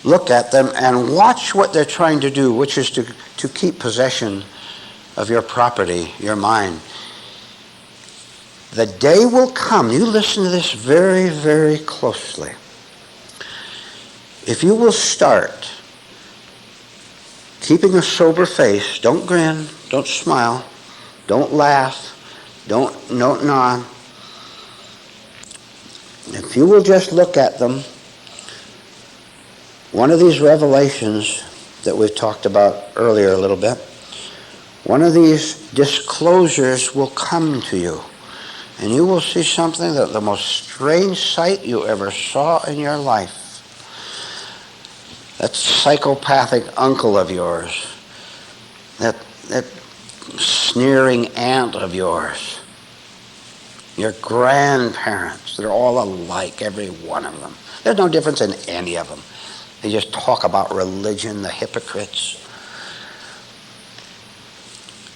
look at them and watch what they're trying to do, which is to keep possession of your property, your mind. The day will come, you listen to this very, very closely. If you will start keeping a sober face, don't grin, don't smile, don't laugh, don't nod. If you will just look at them, one of these revelations that we've talked about earlier a little bit, one of these disclosures will come to you. And you will see something that the most strange sight you ever saw in your life. That psychopathic uncle of yours, that sneering aunt of yours, your grandparents, they're all alike, every one of them. There's no difference in any of them. They just talk about religion, the hypocrites.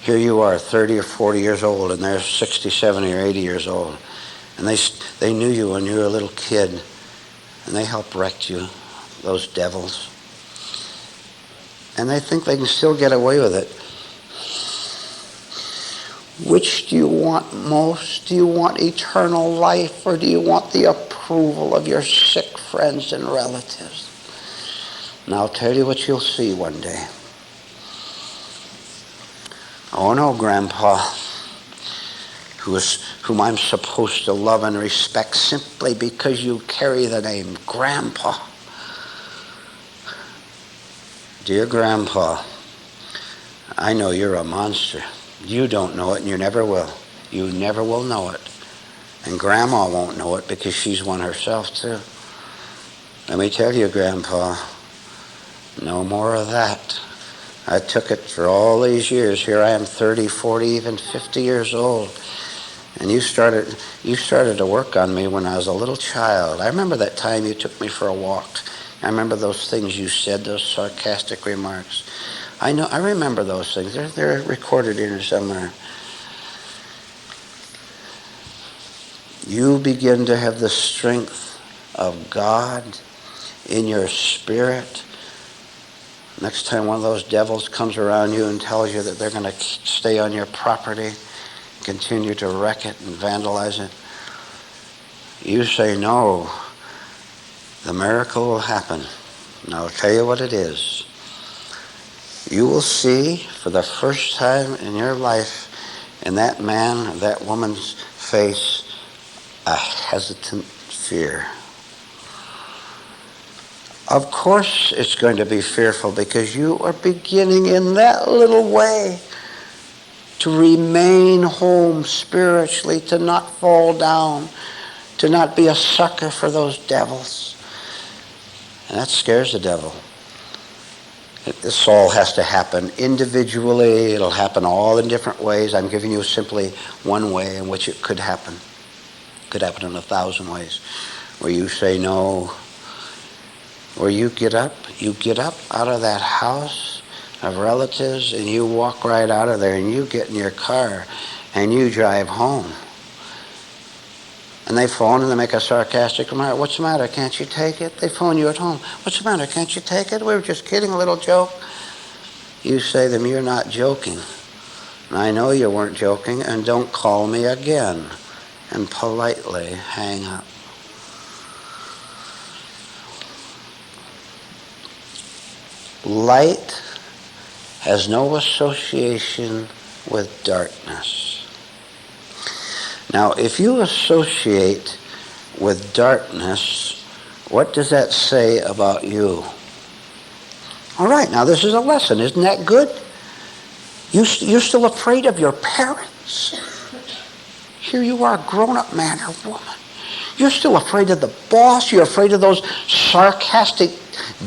Here you are, 30 or 40 years old, and they're 60, 70, or 80 years old. And they knew you when you were a little kid, and they helped wreck you, those devils. And they think they can still get away with it. Which do you want most? Do you want eternal life, or do you want the approval of your sick friends and relatives? And I'll tell you what you'll see one day. Oh no, Grandpa, whom I'm supposed to love and respect simply because you carry the name Grandpa. Dear Grandpa, I know you're a monster. You don't know it, and you never will. You never will know it. And Grandma won't know it because she's one herself too. Let me tell you, Grandpa, no more of that. I took it for all these years. Here I am 30, 40, even 50 years old. And you started to work on me when I was a little child. I remember that time you took me for a walk. I remember those things you said, those sarcastic remarks. I remember those things. They're recorded here somewhere. You begin to have the strength of God in your spirit. Next time one of those devils comes around you and tells you that they're going to stay on your property, continue to wreck it and vandalize it, you say no. The miracle will happen. And I'll tell you what it is. You will see for the first time in your life in that man or that woman's face a hesitant fear. Of course it's going to be fearful because you are beginning in that little way to remain home spiritually, to not fall down, to not be a sucker for those devils. And that scares the devil. This all has to happen individually. It'll happen all in different ways. I'm giving you simply one way in which it could happen. It could happen in 1,000 ways. Where you say no, where you get up out of that house of relatives and you walk right out of there and you get in your car and you drive home. And they phone and they make a sarcastic remark. What's the matter? Can't you take it? They phone you at home. What's the matter? Can't you take it? We were just kidding, a little joke. You say to them, you're not joking. And I know you weren't joking, and don't call me again. And politely hang up. Light has no association with darkness. Now, if you associate with darkness, what does that say about you? All right, now this is a lesson. Isn't that good? You're still afraid of your parents. Here you are, a grown-up man or woman. You're still afraid of the boss. You're afraid of those sarcastic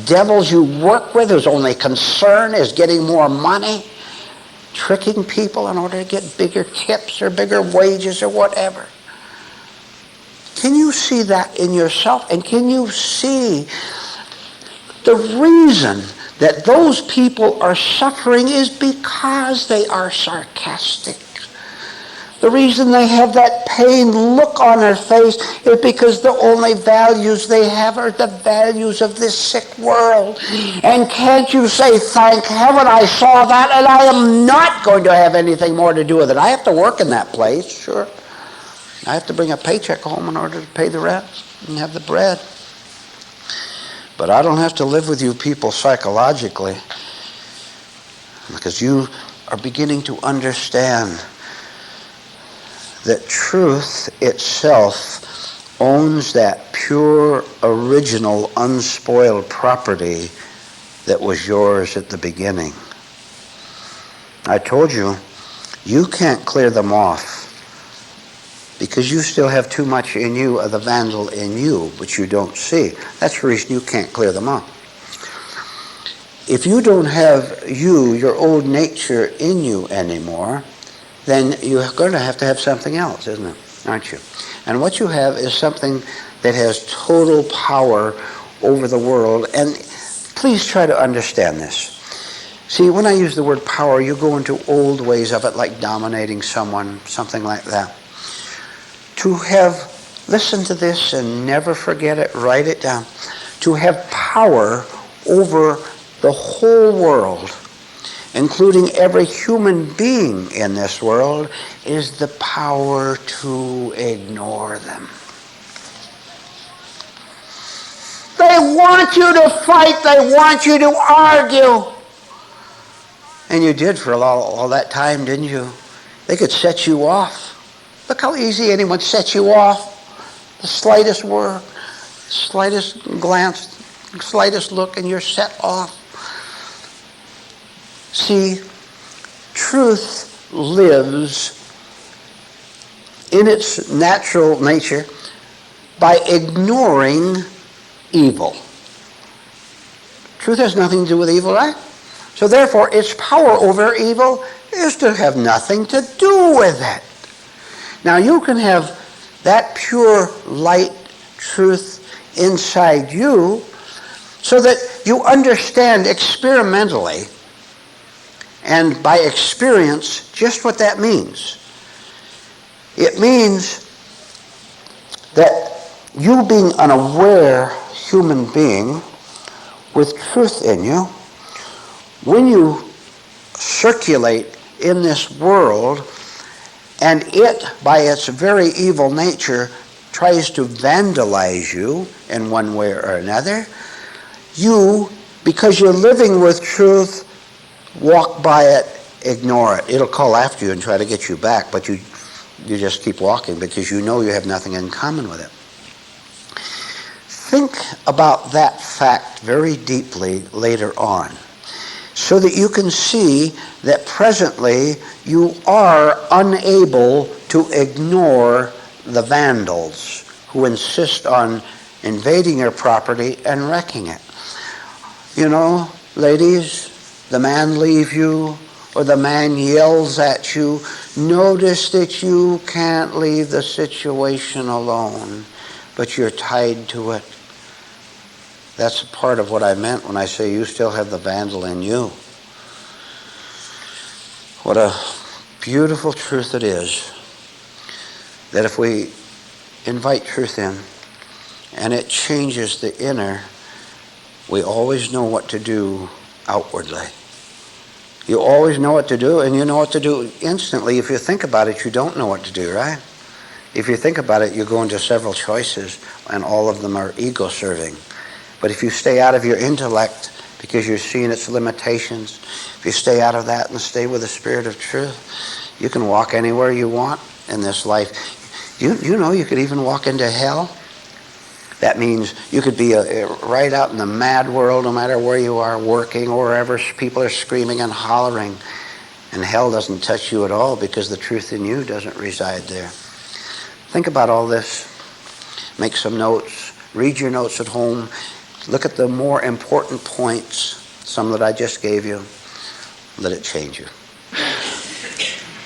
devils you work with whose only concern is getting more money, tricking people in order to get bigger tips or bigger wages or whatever. Can you see that in yourself? And can you see the reason that those people are suffering is because they are sarcastic? The reason they have that pain look on their face is because the only values they have are the values of this sick world. And can't you say, thank heaven I saw that, and I am not going to have anything more to do with it. I have to work in that place, sure. I have to bring a paycheck home in order to pay the rent and have the bread. But I don't have to live with you people psychologically, because you are beginning to understand that truth itself owns that pure, original, unspoiled property that was yours at the beginning. I told you, you can't clear them off because you still have too much in you of the vandal in you, which you don't see. That's the reason you can't clear them off. If you don't have your old nature in you anymore, then you're going to have something else, isn't it? Aren't you? And what you have is something that has total power over the world. And please try to understand this. See, when I use the word power, you go into old ways of it, like dominating someone, something like that. To have, listen to this and never forget it, write it down. To have power over the whole world, including every human being in this world, is the power to ignore them. They want you to fight. They want you to argue. And you did for all that time, didn't you? They could set you off. Look how easy anyone sets you off. The slightest word, slightest glance, slightest look, and you're set off. See, truth lives in its natural nature by ignoring evil. Truth has nothing to do with evil, right? So therefore, its power over evil is to have nothing to do with it. Now, you can have that pure light truth inside you so that you understand experimentally and by experience just what that means. It means that you being an aware human being with truth in you, when you circulate in this world and it, by its very evil nature, tries to vandalize you in one way or another, you, because you're living with truth, walk by it, ignore it. It'll call after you and try to get you back, but you just keep walking because you know you have nothing in common with it. Think about that fact very deeply later on, so that you can see that presently you are unable to ignore the vandals who insist on invading your property and wrecking it. You know, ladies, the man leaves you or the man yells at you, notice that you can't leave the situation alone, but you're tied to it. That's part of what I meant when I say you still have the vandal in you. What a beautiful truth it is that if we invite truth in and it changes the inner, we always know what to do outwardly. You always know what to do, and you know what to do instantly. If you think about it, you don't know what to do, right? If you think about it, you go into several choices, and all of them are ego-serving. But if you stay out of your intellect because you're seeing its limitations, if you stay out of that and stay with the spirit of truth, you can walk anywhere you want in this life. You know you could even walk into hell. That means you could be right out in the mad world, no matter where you are working or wherever people are screaming and hollering. And hell doesn't touch you at all because the truth in you doesn't reside there. Think about all this. Make some notes. Read your notes at home. Look at the more important points, some that I just gave you. Let it change you.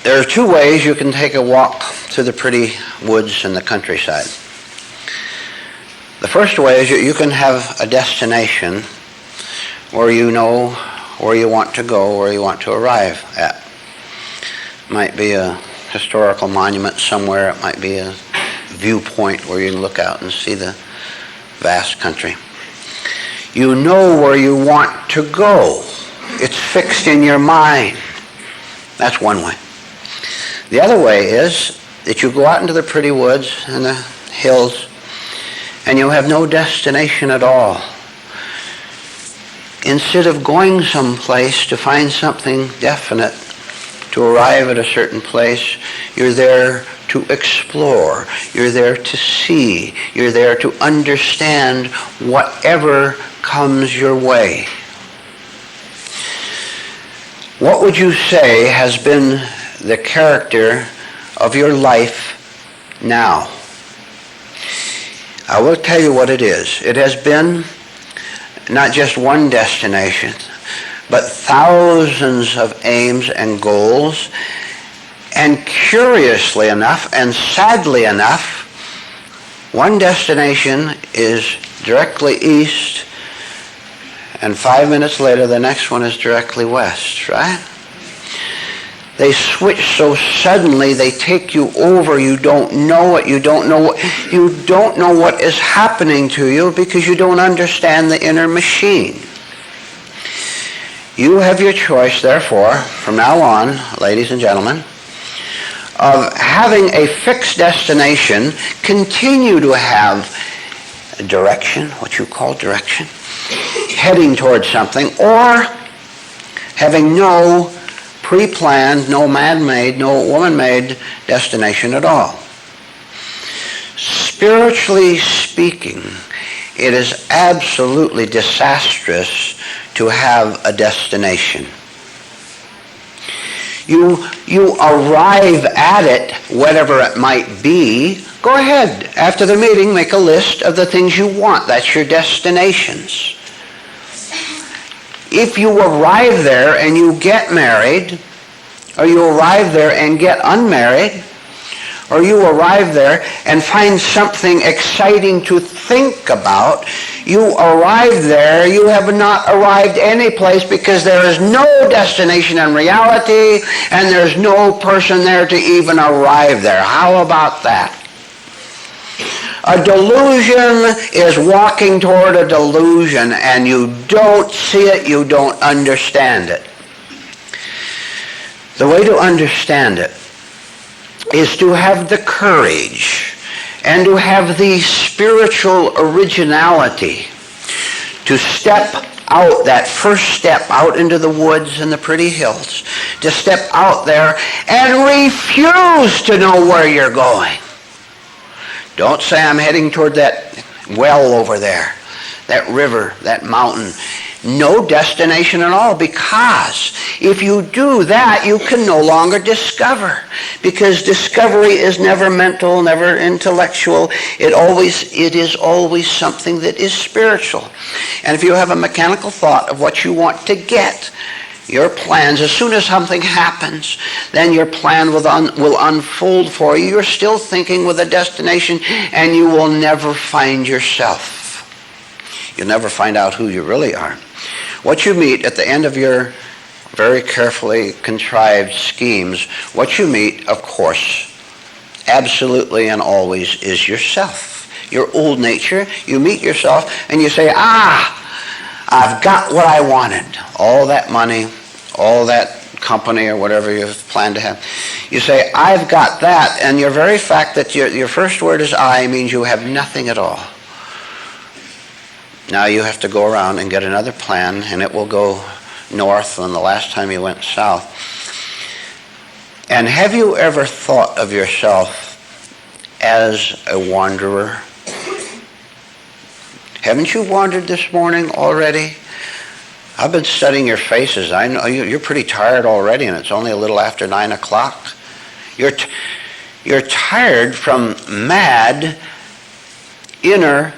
There are two ways you can take a walk through the pretty woods and the countryside. The first way is you can have a destination where you know where you want to go, where you want to arrive at. It might be a historical monument somewhere. It might be a viewpoint where you can look out and see the vast country. You know where you want to go. It's fixed in your mind. That's one way. The other way is that you go out into the pretty woods and the hills and you have no destination at all. Instead of going someplace to find something definite, to arrive at a certain place, you're there to explore. You're there to see. You're there to understand whatever comes your way. What would you say has been the character of your life now? I will tell you what it is. It has been not just one destination, but thousands of aims and goals. And curiously enough, and sadly enough, one destination is directly east, and 5 minutes later the next one is directly west, right? They switch so suddenly, they take you over. You don't know it. You don't know what is happening to you because you don't understand the inner machine. You have your choice, therefore, from now on, ladies and gentlemen, of having a fixed destination, continue to have a direction, what you call direction, heading towards something, or having no pre-planned, no man-made, no woman-made destination at all. Spiritually speaking, it is absolutely disastrous to have a destination. You arrive at it, whatever it might be. Go ahead, after the meeting, make a list of the things you want. That's your destinations. If you arrive there and you get married, or you arrive there and get unmarried, or you arrive there and find something exciting to think about, you arrive there, you have not arrived any place because there is no destination in reality and there's no person there to even arrive there. How about that? A delusion is walking toward a delusion and you don't see it, you don't understand it. The way to understand it is to have the courage and to have the spiritual originality to step out, that first step out into the woods and the pretty hills, to step out there and refuse to know where you're going. Don't say, I'm heading toward that well over there, that river, that mountain. No destination at all, because if you do that, you can no longer discover, because discovery is never mental, never intellectual. It is always something that is spiritual. And if you have a mechanical thought of what you want to get, your plans, as soon as something happens, then your plan will unfold for you. You're still thinking with a destination, and you will never find yourself. You'll never find out who you really are. What you meet at the end of your very carefully contrived schemes, what you meet, of course, absolutely and always is yourself. Your old nature. You meet yourself and you say, I've got what I wanted. All that money, all that company or whatever you've planned to have. You say, I've got that, and your very fact that your first word is I means you have nothing at all. Now you have to go around and get another plan, and it will go north than the last time you went south. And have you ever thought of yourself as a wanderer? Haven't you wandered this morning already? I've been studying your faces. I know you're pretty tired already, and it's only a little after 9 o'clock. You're tired from mad, inner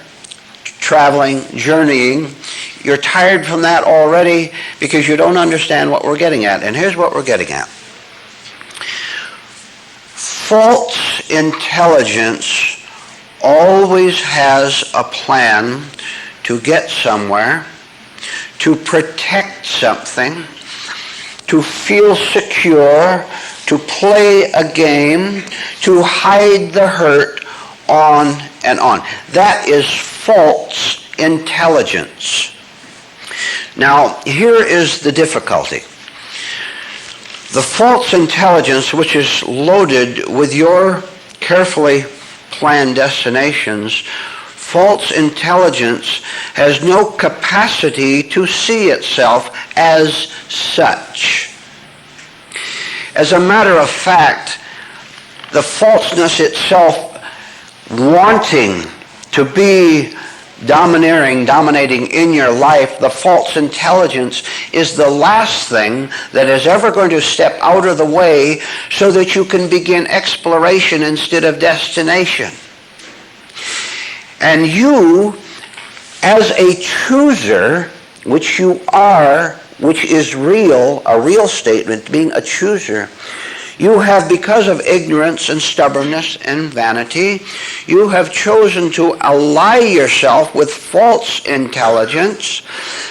traveling, journeying. You're tired from that already because you don't understand what we're getting at. And here's what we're getting at. False intelligence always has a plan to get somewhere, to protect something, to feel secure, to play a game, to hide the hurt, on and on. That is false intelligence. Now, here is the difficulty. The false intelligence, which is loaded with your carefully planned destinations, false intelligence has no capacity to see itself as such. As a matter of fact, the falseness itself wanting to be dominating in your life, the false intelligence is the last thing that is ever going to step out of the way so that you can begin exploration instead of destination. And you, as a chooser, which you are, which is real, a real statement, being a chooser, you have, because of ignorance and stubbornness and vanity, you have chosen to ally yourself with false intelligence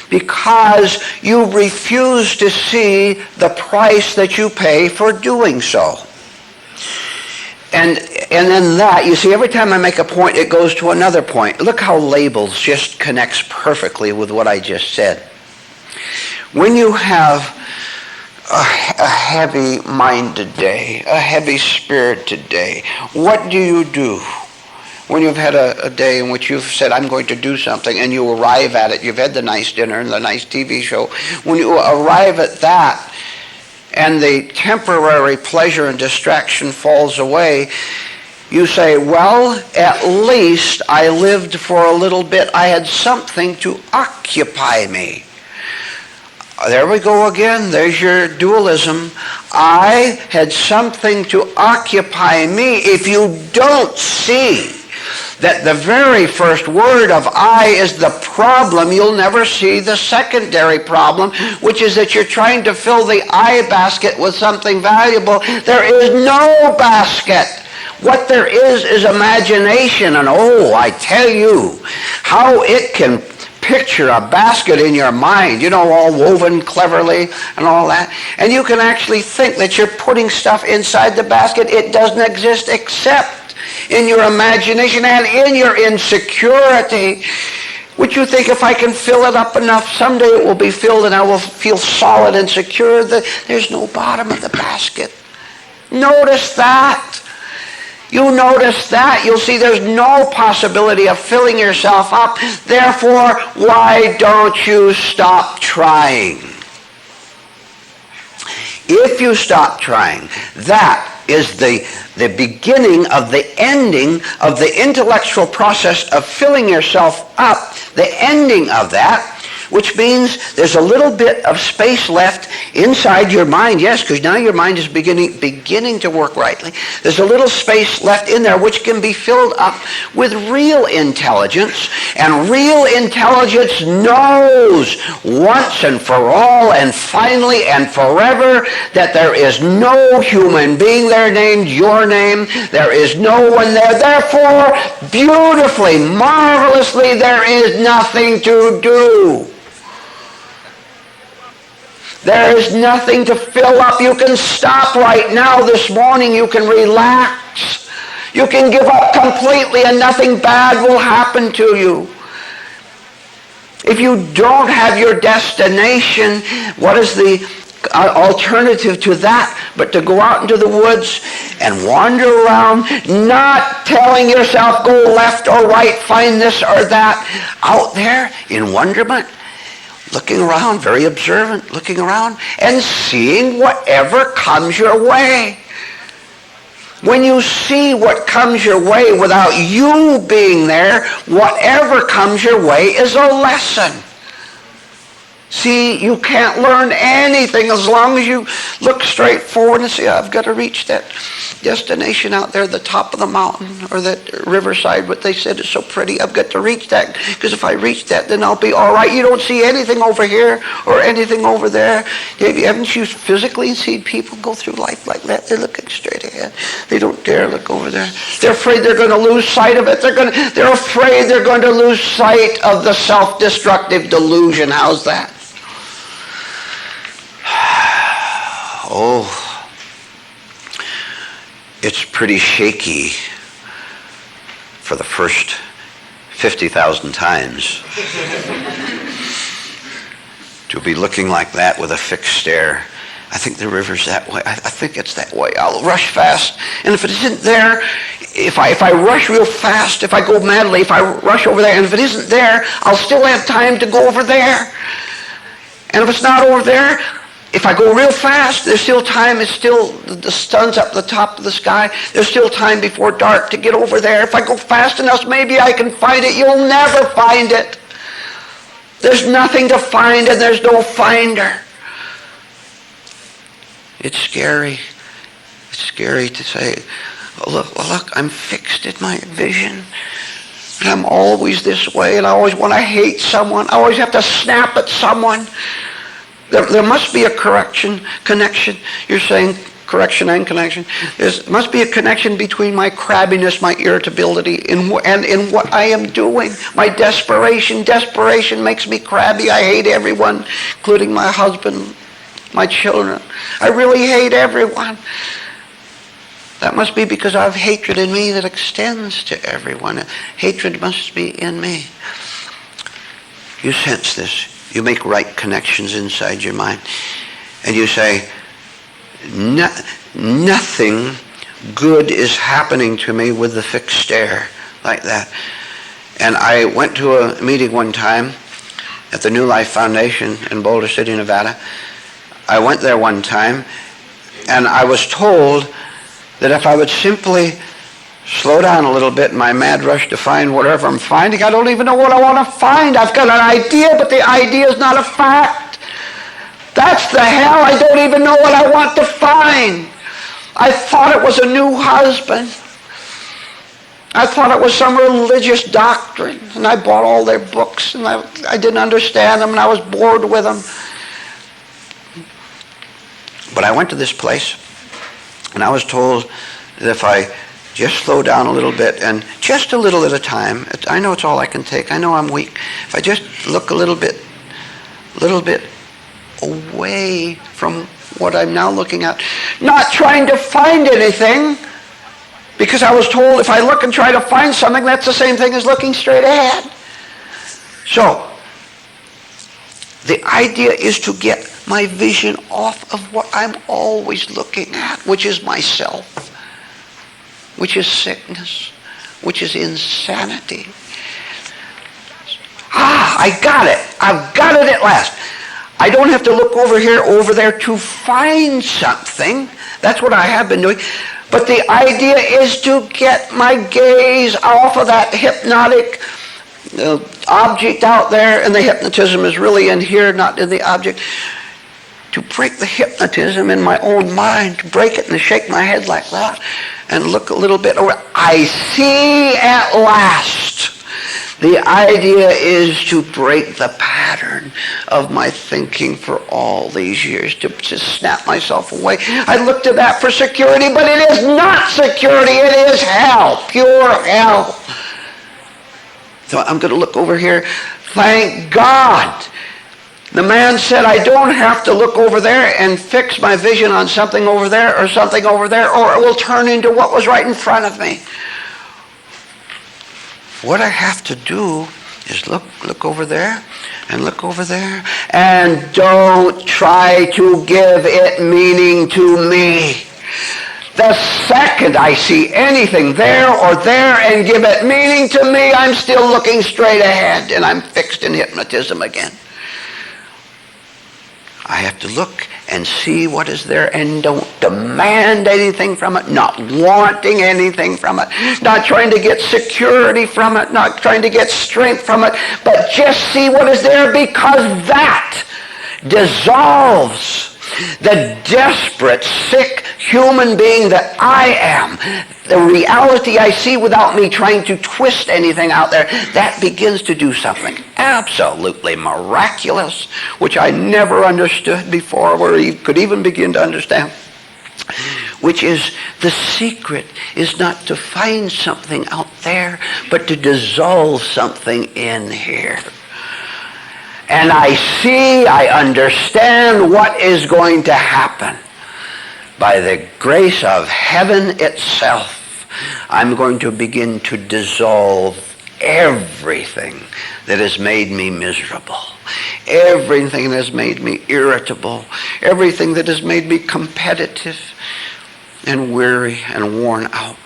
because you refuse to see the price that you pay for doing so. And then that, you see, every time I make a point, it goes to another point. Look how labels just connects perfectly with what I just said. When you have a heavy-minded day, a heavy-spirited day, what do you do when you've had a day in which you've said, I'm going to do something, and you arrive at it? You've had the nice dinner and the nice TV show. When you arrive at that, and the temporary pleasure and distraction falls away, you say, well, at least I lived for a little bit. I had something to occupy me. There we go again. There's your dualism. I had something to occupy me. If you don't see that the very first word of I is the problem, you'll never see the secondary problem, which is that you're trying to fill the I basket with something valuable. There is no basket. What there is imagination. And oh, I tell you, how it can picture a basket in your mind, all woven cleverly and all that. And you can actually think that you're putting stuff inside the basket. It doesn't exist except in your imagination and in your insecurity, which you think, if I can fill it up enough, someday it will be filled and I will feel solid and secure. There's no bottom of the basket. Notice that. You notice that, you'll see there's no possibility of filling yourself up. Therefore, why don't you stop trying? If you stop trying, that is the beginning of the ending of the intellectual process of filling yourself up, the ending of that, which means there's a little bit of space left inside your mind. Yes, because now your mind is beginning to work rightly. There's a little space left in there which can be filled up with real intelligence. And real intelligence knows once and for all and finally and forever that there is no human being there named your name. There is no one there. Therefore, beautifully, marvelously, there is nothing to do. There is nothing to fill up. You can stop right now this morning. You can relax. You can give up completely and nothing bad will happen to you. If you don't have your destination, what is the alternative to that but to go out into the woods and wander around, not telling yourself, go left or right, find this or that, out there in wonderment, looking around, very observant, looking around, and seeing whatever comes your way. When you see what comes your way without you being there, whatever comes your way is a lesson. See, you can't learn anything as long as you look straight forward and say, I've got to reach that destination out there at the top of the mountain or that riverside, what they said is so pretty. I've got to reach that, because if I reach that, then I'll be all right. You don't see anything over here or anything over there. Haven't you physically seen people go through life like that? They're looking straight ahead. They don't dare look over there. They're afraid they're going to lose sight of it. They're afraid they're going to lose sight of the self-destructive delusion. How's that? Oh, it's pretty shaky for the first 50,000 times to be looking like that with a fixed stare. I think the river's that way. I think it's that way. I'll rush fast. And if it isn't there, if I rush real fast, if I go madly, if I rush over there, and if it isn't there, I'll still have time to go over there. And if it's not over there, if I go real fast, there's still time. It's still, the sun's up the top of the sky. There's still time before dark to get over there. If I go fast enough, maybe I can find it. You'll never find it. There's nothing to find, and there's no finder. It's scary. It's scary to say, oh, look, I'm fixed in my vision. And I'm always this way, and I always want to hate someone. I always have to snap at someone. There must be a connection. You're saying correction and connection. There must be a connection between my crabbiness, my irritability, and in what I am doing. My desperation. Desperation makes me crabby. I hate everyone, including my husband, my children. I really hate everyone. That must be because I have hatred in me that extends to everyone. Hatred must be in me. You sense this. You make right connections inside your mind. And you say, nothing good is happening to me with the fixed stare like that. And I went to a meeting one time at the New Life Foundation in Boulder City, Nevada. I went there one time, and I was told that if I would simply slow down a little bit in my mad rush to find whatever I'm finding. I don't even know what I want to find. I've got an idea, but the idea is not a fact. That's the hell. I don't even know what I want to find. I thought it was a new husband. I thought it was some religious doctrine, and I bought all their books, and I didn't understand them, and I was bored with them. But I went to this place, and I was told that if I just slow down a little bit, and just a little at a time. I know it's all I can take. I know I'm weak. If I just look a little bit away from what I'm now looking at, not trying to find anything, because I was told if I look and try to find something, that's the same thing as looking straight ahead. So, the idea is to get my vision off of what I'm always looking at, which is myself, which is sickness, which is insanity. I got it. I've got it at last. I don't have to look over here, over there to find something. That's what I have been doing. But the idea is to get my gaze off of that hypnotic object out there, and the hypnotism is really in here, not in the object. To break the hypnotism in my own mind, to break it and to shake my head like that, and look a little bit over. I see at last. The idea is to break the pattern of my thinking for all these years, to snap myself away. I looked to that for security, but it is not security. It is hell, pure hell. So I'm going to look over here. Thank God. The man said, I don't have to look over there and fix my vision on something over there, or it will turn into what was right in front of me. What I have to do is look over there and look over there, and don't try to give it meaning to me. The second I see anything there or there and give it meaning to me, I'm still looking straight ahead, and I'm fixed in hypnotism again. I have to look and see what is there, and don't demand anything from it, not wanting anything from it, not trying to get security from it, not trying to get strength from it, but just see what is there, because that dissolves the desperate, sick human being that I am. The reality I see without me trying to twist anything out there, that begins to do something absolutely miraculous, which I never understood before or could even begin to understand, which is the secret is not to find something out there, but to dissolve something in here. And I understand what is going to happen. By the grace of heaven itself, I'm going to begin to dissolve everything that has made me miserable, everything that has made me irritable, everything that has made me competitive and weary and worn out.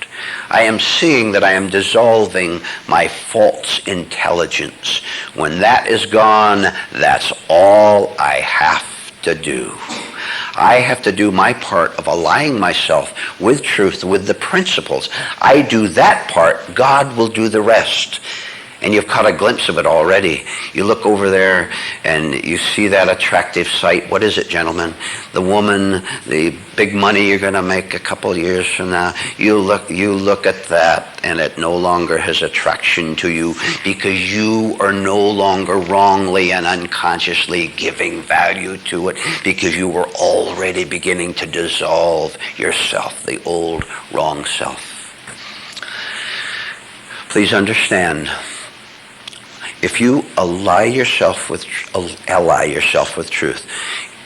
I am seeing that I am dissolving my false intelligence. When that is gone, that's all I have to do. I have to do my part of aligning myself with truth, with the principles. I do that part, God will do the rest. And you've caught a glimpse of it already. You look over there and you see that attractive sight. What is it, gentlemen? The woman, the big money you're going to make a couple of years from now. You look at that and it no longer has attraction to you because you are no longer wrongly and unconsciously giving value to it because you were already beginning to dissolve yourself, the old wrong self. Please understand, if you ally yourself with truth,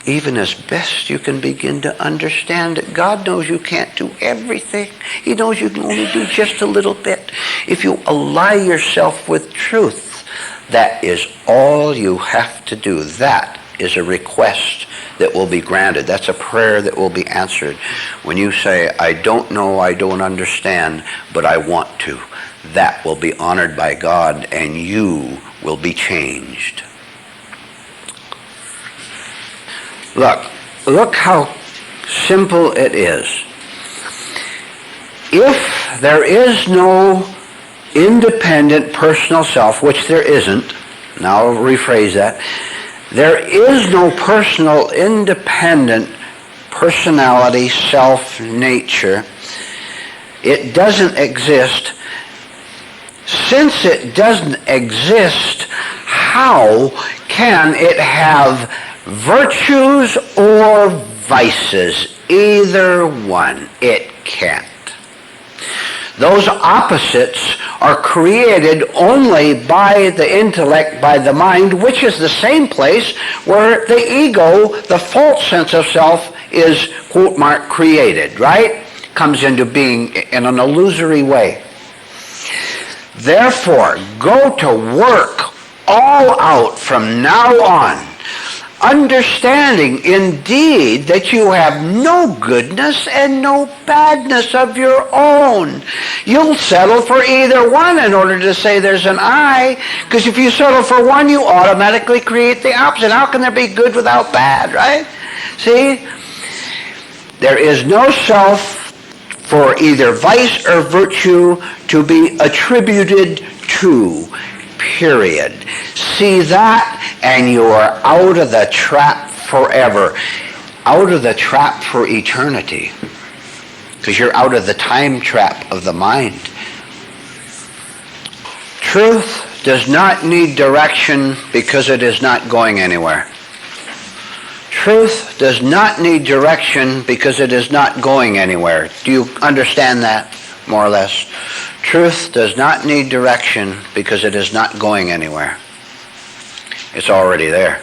even as best you can begin to understand that God knows you can't do everything. He knows you can only do just a little bit. If you ally yourself with truth, that is all you have to do. That is a request that will be granted. That's a prayer that will be answered. When you say, I don't know, I don't understand, but I want to, that will be honored by God and you will be changed. Look how simple it is. If there is no independent personal self, which there isn't, now I'll rephrase that, there is no personal independent personality, self, nature. It doesn't exist. Since it doesn't exist, how can it have virtues or vices? Either one. It can't. Those opposites are created only by the intellect, by the mind, which is the same place where the ego, the false sense of self, is, quote mark, created, right? Comes into being in an illusory way. Therefore, go to work all out from now on, understanding indeed that you have no goodness and no badness of your own. You'll settle for either one in order to say there's an I, because if you settle for one, you automatically create the opposite. How can there be good without bad, right? See? There is no self for either vice or virtue to be attributed to, period. See that, and you are out of the trap forever, out of the trap for eternity, because you're out of the time trap of the mind. Truth does not need direction because it is not going anywhere. Truth does not need direction because it is not going anywhere. Do you understand that, more or less? Truth does not need direction because it is not going anywhere. It's already there.